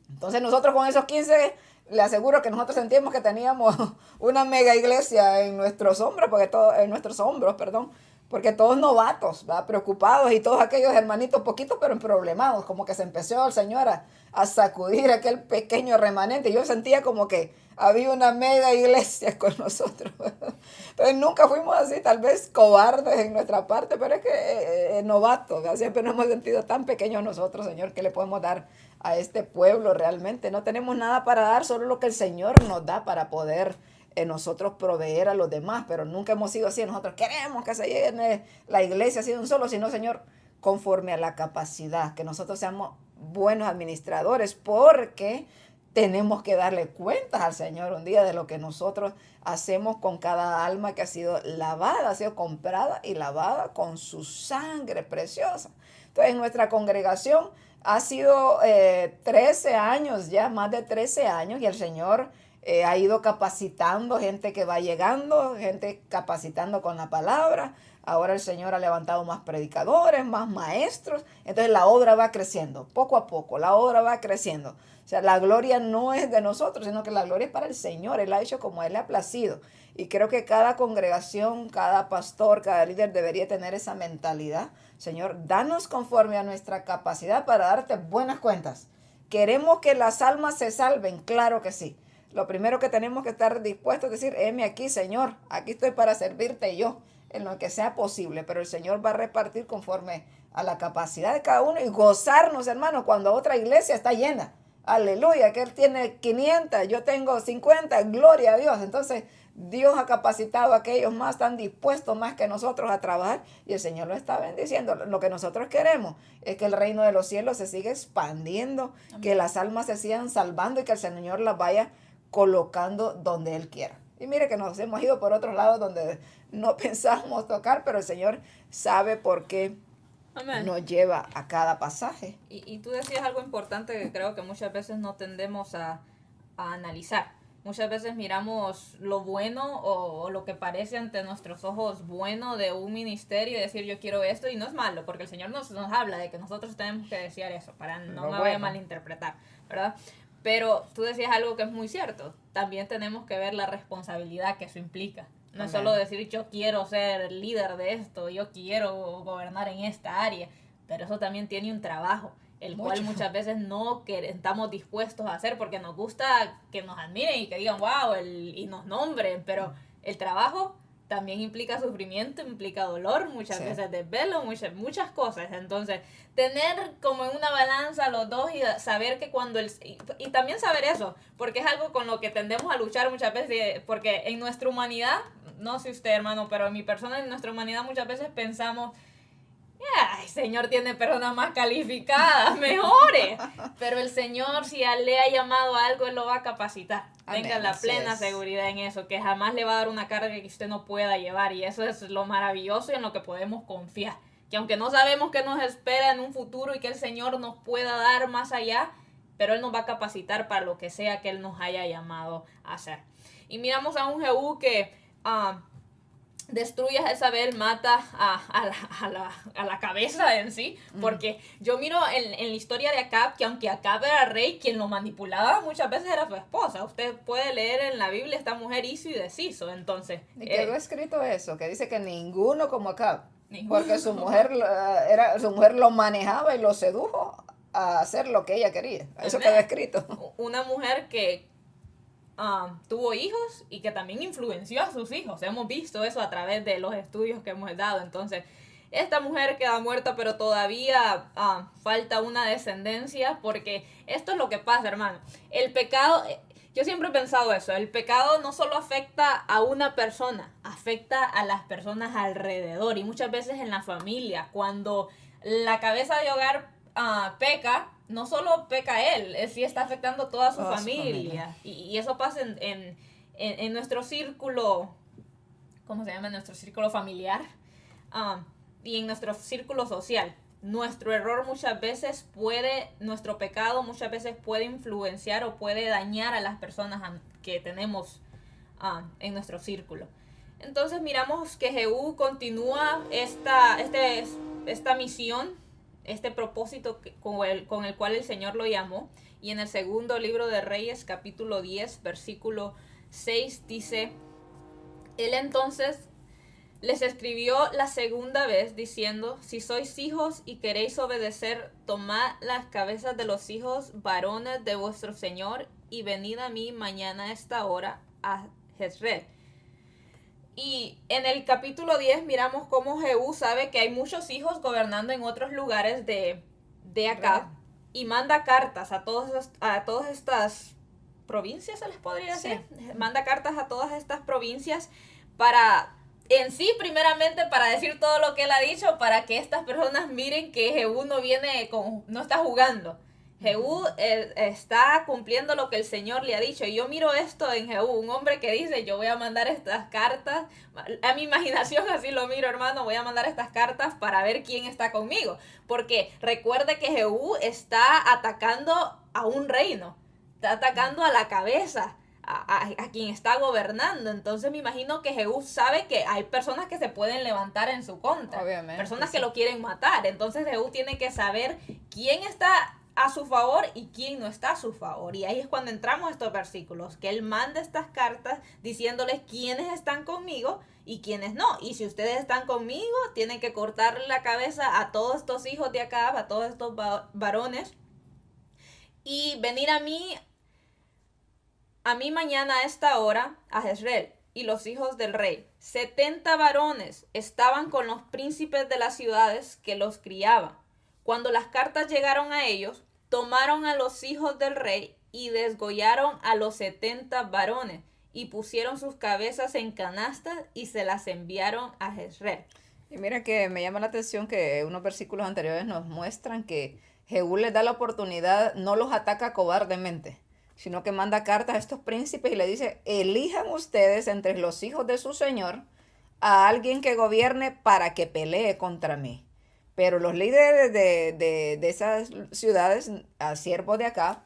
Entonces nosotros con esos 15 le aseguro que nosotros sentíamos que teníamos una mega iglesia en nuestros hombros, en nuestros hombros, perdón, porque todos novatos, ¿verdad? Preocupados y todos aquellos hermanitos poquitos pero problemados, como que se empezó el Señor a sacudir aquel pequeño remanente. Yo sentía como que había una mega iglesia con nosotros. Entonces nunca fuimos así, tal vez cobardes en nuestra parte, pero es que novatos, ¿verdad? Siempre nos hemos sentido tan pequeños nosotros, Señor, que le podemos dar a este pueblo realmente. No tenemos nada para dar, solo lo que el Señor nos da para poder nosotros proveer a los demás, pero nunca hemos sido así. Nosotros queremos que se llene la iglesia así de un solo, sino, Señor, conforme a la capacidad, que nosotros seamos buenos administradores, porque tenemos que darle cuentas al Señor un día de lo que nosotros hacemos con cada alma que ha sido lavada, ha sido comprada y lavada con su sangre preciosa. Entonces, en nuestra congregación ha sido 13 años, ya más de 13 años, y el Señor ha ido capacitando gente que va llegando, gente capacitando con la palabra. Ahora el Señor ha levantado más predicadores, más maestros. Entonces la obra va creciendo, poco a poco, la obra va creciendo. O sea, la gloria no es de nosotros, sino que la gloria es para el Señor. Él ha hecho como a Él le ha placido. Y creo que cada congregación, cada pastor, cada líder debería tener esa mentalidad. Señor, danos conforme a nuestra capacidad para darte buenas cuentas. ¿Queremos que las almas se salven? Claro que sí. Lo primero que tenemos que estar dispuestos a decir, heme aquí, Señor, aquí estoy para servirte yo, en lo que sea posible, pero el Señor va a repartir conforme a la capacidad de cada uno y gozarnos, hermanos, cuando otra iglesia está llena. Aleluya, que Él tiene 500, yo tengo 50, gloria a Dios. Entonces, Dios ha capacitado a aquellos más, están dispuestos más que nosotros a trabajar y el Señor lo está bendiciendo. Lo que nosotros queremos es que el reino de los cielos se siga expandiendo, amén, que las almas se sigan salvando y que el Señor las vaya colocando donde Él quiera. Y mire que nos hemos ido por otros lados donde no pensamos tocar, pero el Señor sabe por qué Amén. nos lleva a cada pasaje. Y tú decías algo importante que creo que muchas veces no tendemos a analizar. Muchas veces miramos lo bueno o lo que parece ante nuestros ojos bueno de un ministerio y decir yo quiero esto, y no es malo, porque el Señor nos habla de que nosotros tenemos que desear eso, para no me vaya a malinterpretar, ¿verdad? Pero tú decías algo que es muy cierto, también tenemos que ver la responsabilidad que eso implica. No es solo decir yo quiero ser líder de esto, yo quiero gobernar en esta área, pero eso también tiene un trabajo, el cual muchas veces no estamos dispuestos a hacer porque nos gusta que nos admiren y que digan wow y nos nombren, pero el trabajo también implica sufrimiento, implica dolor, muchas veces desvelo, muchas cosas. Entonces, tener como en una balanza los dos y saber que cuando y también saber eso, porque es algo con lo que tendemos a luchar muchas veces, porque en nuestra humanidad, no sé usted hermano, pero en mi persona, en nuestra humanidad muchas veces pensamos, el Señor tiene personas más calificadas, mejores. Pero el Señor, si le ha llamado a algo, Él lo va a capacitar. Tenga la plena seguridad en eso, que jamás le va a dar una carga que usted no pueda llevar. Y eso es lo maravilloso y en lo que podemos confiar. Que aunque no sabemos qué nos espera en un futuro y que el Señor nos pueda dar más allá, pero Él nos va a capacitar para lo que sea que Él nos haya llamado a hacer. Y miramos a un Jehú que destruye a Jezabel, mata a la cabeza en sí, porque yo miro en la historia de Acab, que aunque Acab era rey, quien lo manipulaba muchas veces era su esposa. Usted puede leer en la Biblia, esta mujer hizo y deshizo, entonces. Y quedó escrito eso, que dice que ninguno como Acab, porque su mujer lo manejaba y lo sedujo a hacer lo que ella quería. Eso quedó escrito. Una mujer que tuvo hijos y que también influenció a sus hijos. Hemos visto eso a través de los estudios que hemos dado. Entonces, esta mujer queda muerta, pero todavía falta una descendencia, porque esto es lo que pasa, hermano. El pecado, yo siempre he pensado eso, el pecado no solo afecta a una persona, afecta a las personas alrededor, y muchas veces en la familia, cuando la cabeza de hogar peca, no solo peca él, sí está afectando toda su familia. Y eso pasa en nuestro círculo, ¿cómo se llama? En nuestro círculo familiar y en nuestro círculo social. Nuestro error muchas veces nuestro pecado muchas veces puede influenciar o puede dañar a las personas que tenemos en nuestro círculo. Entonces miramos que Jehú continúa esta misión, este propósito con el cual el Señor lo llamó. Y en el segundo libro de Reyes, capítulo 10, versículo 6, dice: Él entonces les escribió la segunda vez, diciendo: Si sois hijos y queréis obedecer, tomad las cabezas de los hijos varones de vuestro Señor y venid a mí mañana a esta hora a Jezreel. Y en el capítulo 10 miramos cómo Jehú sabe que hay muchos hijos gobernando en otros lugares de Acab, y manda cartas a todas estas provincias, se les podría decir. Sí. Manda cartas a todas estas provincias para, en sí, primeramente, para decir todo lo que él ha dicho, para que estas personas miren que Jehú no está jugando. Jehú está cumpliendo lo que el Señor le ha dicho. Y yo miro esto en Jehú, un hombre que dice: yo voy a mandar estas cartas, a mi imaginación así lo miro, hermano, voy a mandar estas cartas para ver quién está conmigo. Porque recuerde que Jehú está atacando a un reino, está atacando a la cabeza, a quien está gobernando. Entonces me imagino que Jehú sabe que hay personas que se pueden levantar en su contra. Obviamente, personas que lo quieren matar. Entonces Jehú tiene que saber quién está a su favor y quién no está a su favor. Y ahí es cuando entramos a estos versículos, que él manda estas cartas diciéndoles quiénes están conmigo y quiénes no. Y si ustedes están conmigo, tienen que cortarle la cabeza a todos estos hijos de Acab, a todos estos varones, y venir a mí mañana a esta hora a Jezreel. Y los hijos del rey, 70 varones, estaban con los príncipes de las ciudades que los criaban. Cuando las cartas llegaron a ellos, tomaron a los hijos del rey y desgollaron a los 70 varones y pusieron sus cabezas en canastas y se las enviaron a Jezreel. Y mira que me llama la atención que unos versículos anteriores nos muestran que Jehú les da la oportunidad, no los ataca cobardemente, sino que manda cartas a estos príncipes y le dice: elijan ustedes entre los hijos de su señor a alguien que gobierne para que pelee contra mí. Pero los líderes de esas ciudades, siervos de Acab,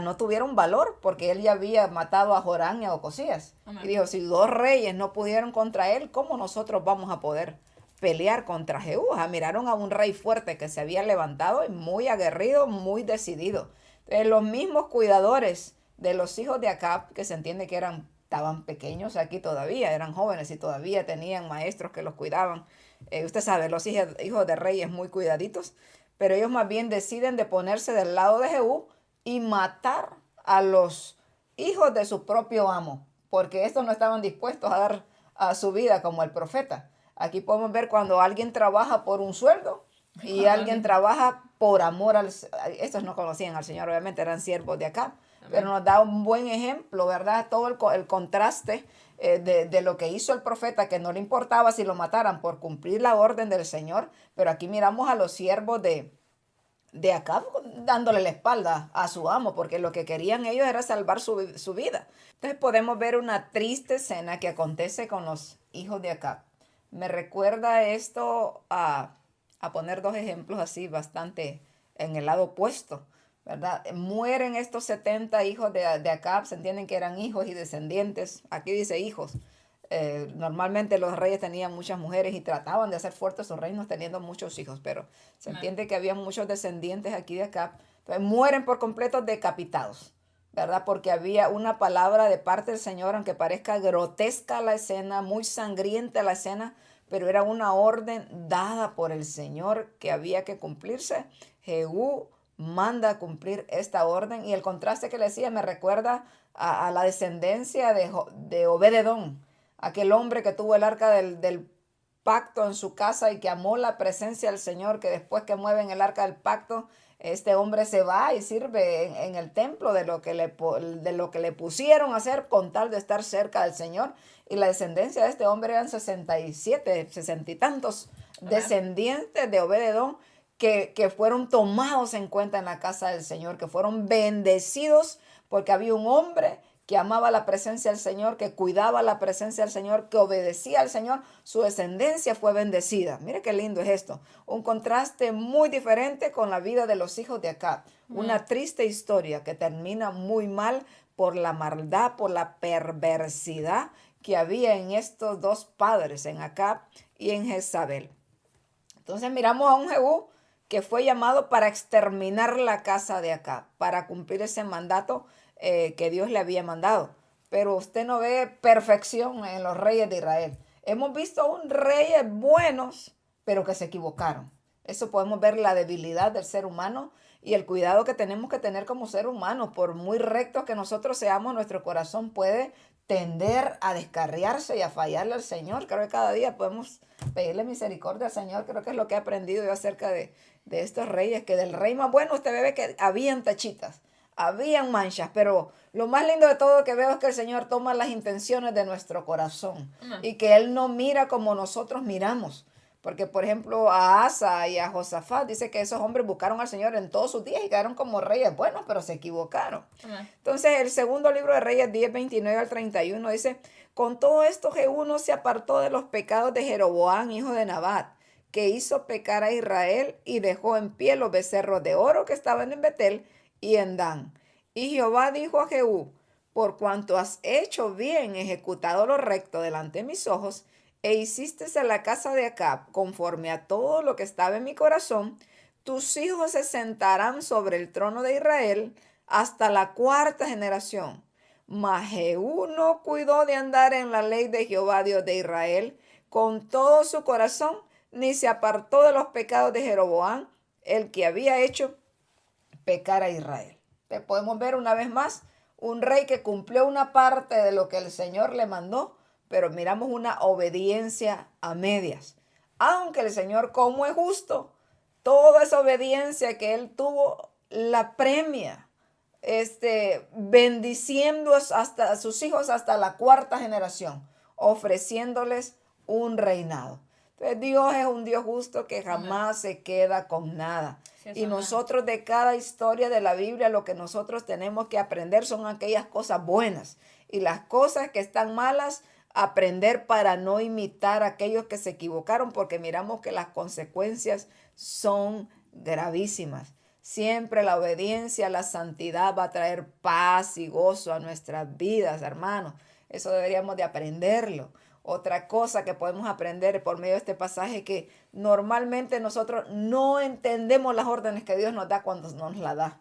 no tuvieron valor porque él ya había matado a Jorán y a Ocosías. Amén. Y dijo, si dos reyes no pudieron contra él, ¿cómo nosotros vamos a poder pelear contra Jehú? Miraron a un rey fuerte que se había levantado y muy aguerrido, muy decidido. Entonces, los mismos cuidadores de los hijos de Acab, que se entiende que estaban pequeños aquí todavía, eran jóvenes y todavía tenían maestros que los cuidaban. Usted sabe, los hijos de reyes muy cuidaditos, pero ellos más bien deciden de ponerse del lado de Jehú y matar a los hijos de su propio amo, porque estos no estaban dispuestos a dar a su vida como el profeta. Aquí podemos ver cuando alguien trabaja por un sueldo y alguien trabaja por amor estos no conocían al Señor, obviamente eran siervos de acá, pero nos da un buen ejemplo, ¿verdad? Todo el contraste de lo que hizo el profeta, que no le importaba si lo mataran por cumplir la orden del Señor, pero aquí miramos a los siervos de Acab dándole la espalda a su amo, porque lo que querían ellos era salvar su vida. Entonces podemos ver una triste escena que acontece con los hijos de Acab. Me recuerda esto a poner dos ejemplos así bastante en el lado opuesto, ¿verdad? Mueren estos 70 hijos de Acab, se entienden que eran hijos y descendientes. Aquí dice hijos. Normalmente los reyes tenían muchas mujeres y trataban de hacer fuertes sus reinos teniendo muchos hijos, pero se entiende que había muchos descendientes aquí de acá. Entonces mueren por completo decapitados, ¿verdad? Porque había una palabra de parte del Señor, aunque parezca grotesca la escena, muy sangrienta la escena, pero era una orden dada por el Señor que había que cumplirse. Jehú manda a cumplir esta orden, y el contraste que le decía me recuerda a la descendencia de Obed-edom, aquel hombre que tuvo el arca del pacto en su casa y que amó la presencia del Señor, que después que mueven el arca del pacto, este hombre se va y sirve en el templo de lo que le pusieron a hacer con tal de estar cerca del Señor. Y la descendencia de este hombre eran 67, 60 y tantos descendientes de Obed-edom que fueron tomados en cuenta en la casa del Señor, que fueron bendecidos porque había un hombre que amaba la presencia del Señor, que cuidaba la presencia del Señor, que obedecía al Señor. Su descendencia fue bendecida. Mire qué lindo es esto. Un contraste muy diferente con la vida de los hijos de Acab. Una triste historia que termina muy mal por la maldad, por la perversidad que había en estos dos padres, en Acab y en Jezabel. Entonces miramos a un Jehú que fue llamado para exterminar la casa de Acab, para cumplir ese mandato que Dios le había mandado. Pero usted no ve perfección en los reyes de Israel. Hemos visto aún reyes buenos, pero que se equivocaron. Eso podemos ver la debilidad del ser humano y el cuidado que tenemos que tener como ser humano. Por muy rectos que nosotros seamos, nuestro corazón puede tender a descarriarse y a fallarle al Señor. Creo que cada día podemos pedirle misericordia al Señor. Creo que es lo que he aprendido yo acerca de estos reyes, que del rey más bueno usted ve que habían tachitas, habían manchas, pero lo más lindo de todo que veo es que el Señor toma las intenciones de nuestro corazón y que Él no mira como nosotros miramos. Porque, por ejemplo, a Asa y a Josafat dice que esos hombres buscaron al Señor en todos sus días y quedaron como reyes buenos, pero se equivocaron. Entonces, el segundo libro de Reyes 10, 29 al 31 dice, con todo esto Jehú no se apartó de los pecados de Jeroboam, hijo de Nabat, que hizo pecar a Israel y dejó en pie los becerros de oro que estaban en Betel y en Dan. Y Jehová dijo a Jehú, por cuanto has hecho bien, ejecutado lo recto delante de mis ojos, e hiciste a la casa de Acab conforme a todo lo que estaba en mi corazón, tus hijos se sentarán sobre el trono de Israel hasta la cuarta generación. Mas Jehú no cuidó de andar en la ley de Jehová Dios de Israel con todo su corazón, ni se apartó de los pecados de Jeroboam, el que había hecho pecar a Israel. Te podemos ver una vez más un rey que cumplió una parte de lo que el Señor le mandó, pero miramos una obediencia a medias. Aunque el Señor, como es justo, toda esa obediencia que él tuvo la premia, bendiciendo hasta a sus hijos hasta la cuarta generación, ofreciéndoles un reinado. Entonces Dios es un Dios justo que jamás se queda con nada. Y nosotros de cada historia de la Biblia lo que nosotros tenemos que aprender son aquellas cosas buenas. Y las cosas que están malas aprender para no imitar a aquellos que se equivocaron, porque miramos que las consecuencias son gravísimas. Siempre la obediencia, la santidad va a traer paz y gozo a nuestras vidas, hermanos. Eso deberíamos de aprenderlo. Otra cosa que podemos aprender por medio de este pasaje es que normalmente nosotros no entendemos las órdenes que Dios nos da cuando nos las da.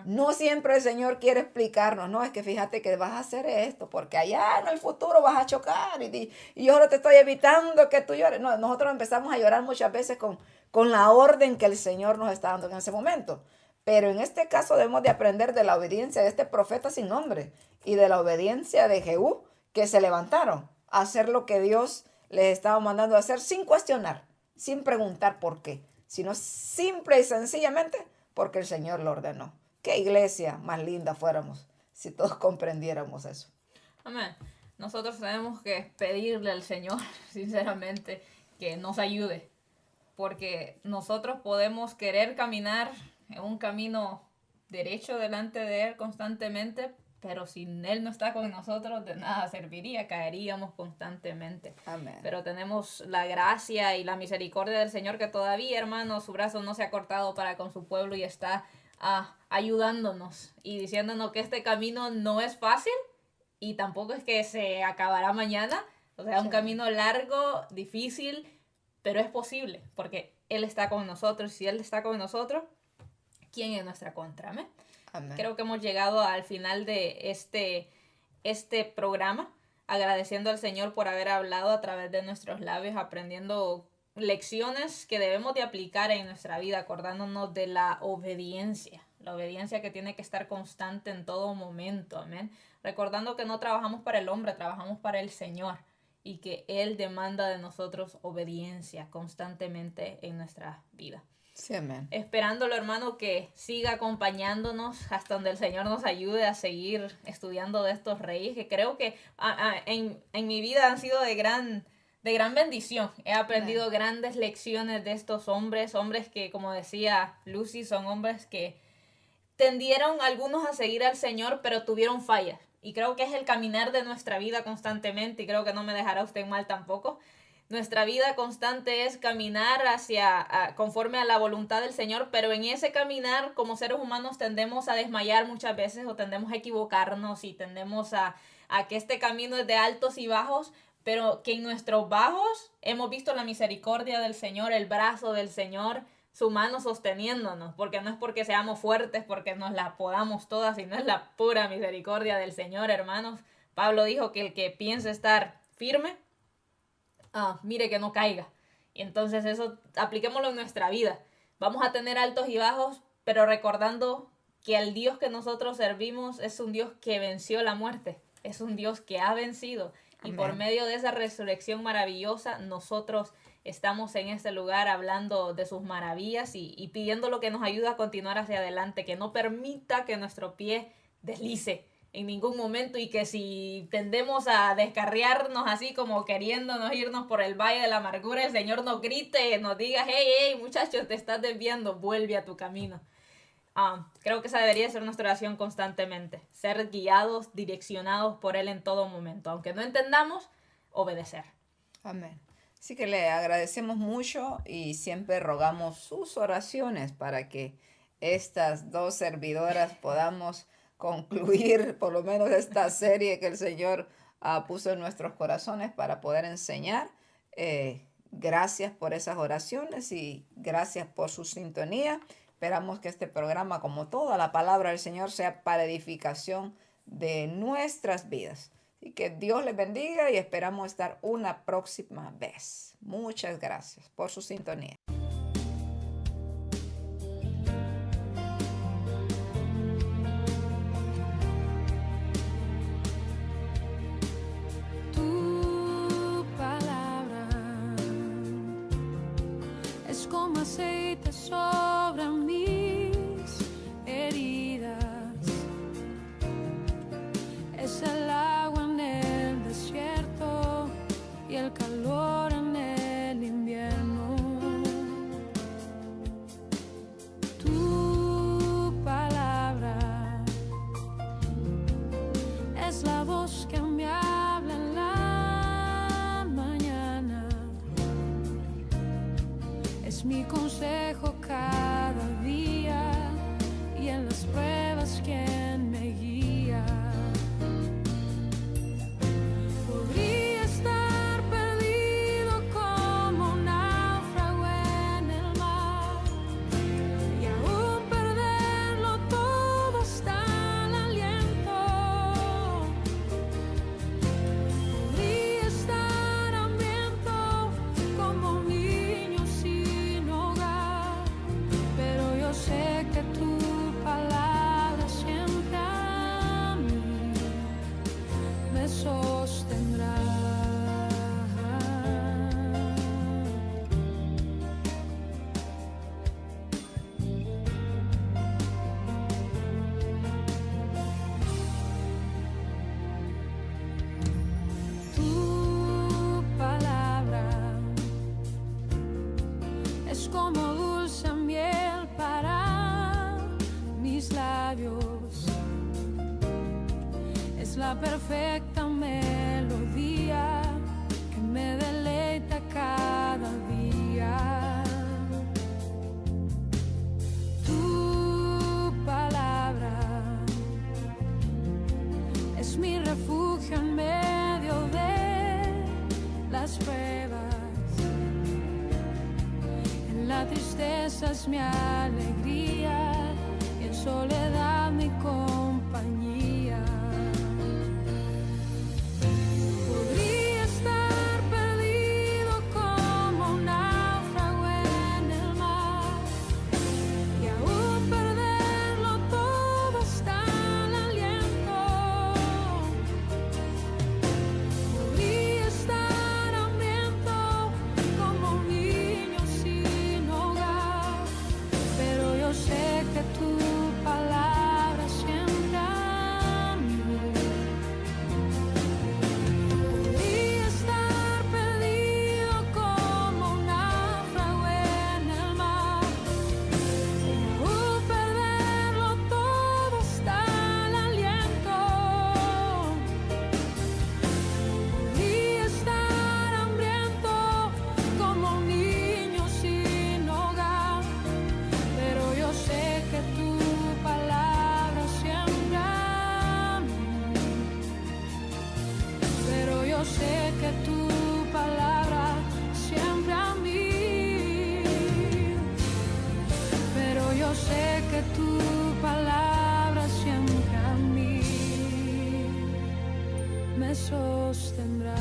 No siempre el Señor quiere explicarnos, no, es que fíjate que vas a hacer esto, porque allá en el futuro vas a chocar y yo ahora te estoy evitando que tú llores. No, nosotros empezamos a llorar muchas veces con la orden que el Señor nos está dando en ese momento. Pero en este caso debemos de aprender de la obediencia de este profeta sin nombre y de la obediencia de Jehú, que se levantaron a hacer lo que Dios les estaba mandando a hacer sin cuestionar, sin preguntar por qué, sino simple y sencillamente porque el Señor lo ordenó. Qué iglesia más linda fuéramos si todos comprendiéramos eso. Amén. Nosotros tenemos que pedirle al Señor, sinceramente, que nos ayude, porque nosotros podemos querer caminar en un camino derecho delante de Él constantemente, pero si Él no está con nosotros, de nada serviría, caeríamos constantemente. Amén. Pero tenemos la gracia y la misericordia del Señor, que todavía, hermanos, su brazo no se ha cortado para con su pueblo y está ayudándonos y diciéndonos que este camino no es fácil y tampoco es que se acabará mañana. O sea, un camino largo, difícil, pero es posible porque Él está con nosotros. Si Él está con nosotros, ¿quién en nuestra contra? Amén. Amén. Creo que hemos llegado al final de este programa, agradeciendo al Señor por haber hablado a través de nuestros labios, aprendiendo lecciones que debemos de aplicar en nuestra vida, acordándonos de la obediencia que tiene que estar constante en todo momento, amén. Recordando que no trabajamos para el hombre, trabajamos para el Señor y que Él demanda de nosotros obediencia constantemente en nuestra vida. Sí, amén. Esperándolo, hermano, que siga acompañándonos hasta donde el Señor nos ayude a seguir estudiando de estos reyes, que creo que en mi vida han sido de gran bendición. He aprendido grandes lecciones de estos hombres que, como decía Lucy, son hombres que tendieron algunos a seguir al Señor, pero tuvieron fallas. Y creo que es el caminar de nuestra vida constantemente, y creo que no me dejará usted mal tampoco. Nuestra vida constante es caminar conforme a la voluntad del Señor, pero en ese caminar como seres humanos tendemos a desmayar muchas veces o tendemos a equivocarnos y tendemos a que este camino es de altos y bajos, pero que en nuestros bajos hemos visto la misericordia del Señor, el brazo del Señor, su mano sosteniéndonos, porque no es porque seamos fuertes, porque nos la podamos todas, sino es la pura misericordia del Señor, hermanos. Pablo dijo que el que piense estar firme, mire que no caiga. Y entonces eso apliquémoslo en nuestra vida. Vamos a tener altos y bajos, pero recordando que el Dios que nosotros servimos es un Dios que venció la muerte, es un Dios que ha vencido. Y por medio de esa resurrección maravillosa, nosotros estamos en este lugar hablando de sus maravillas y pidiéndolo que nos ayude a continuar hacia adelante, que no permita que nuestro pie deslice en ningún momento y que si tendemos a descarriarnos así como queriéndonos irnos por el valle de la amargura, el Señor nos grite, nos diga, hey, muchachos, te estás desviando, vuelve a tu camino. Creo que esa debería ser nuestra oración constantemente, ser guiados, direccionados por Él en todo momento, aunque no entendamos, obedecer. Amén. Así que le agradecemos mucho y siempre rogamos sus oraciones para que estas dos servidoras podamos concluir por lo menos esta serie que el Señor puso en nuestros corazones para poder enseñar. Gracias por esas oraciones y gracias por su sintonía. Esperamos que este programa, como toda la palabra del Señor, sea para edificación de nuestras vidas. Y que Dios les bendiga y esperamos estar una próxima vez. Muchas gracias por su sintonía. Tu palabra es como aceite sobre mis heridas. Es el agua en el desierto y el calor en el invierno. Tu palabra es la voz que me habla en la consejo cada día y en las pruebas quien me guía. Podría estar perdido como un náufrago en el mar y aún perderlo todo hasta el aliento. Podría estar hambriento como un niño sin hogar, pero yo sé que tu palabra siempre a mí me sostendrá. Tu palabra es como dulce miel para mis labios, es la perfecta melodía que me deleita cada día. Tu palabra es mi refugio en medio de las pruebas, en la tristeza es mi alegría y en soledad mi compañía. Podría estar perdido como un náufrago en el mar y aún perderlo todo hasta el aliento. Podría estar hambriento como un niño sin hogar, pero yo sé que tu palabra siempre a mí. Podría estar perdido como un náufrago en el mar y aún perderlo todo hasta el aliento. Podría estar hambriento como un niño sin hogar, pero yo sé que tu palabra siempre a mí. Pero yo sé que tu palabra siempre a mí. Pero yo sé que tu palabra siempre a mí me sostendrá.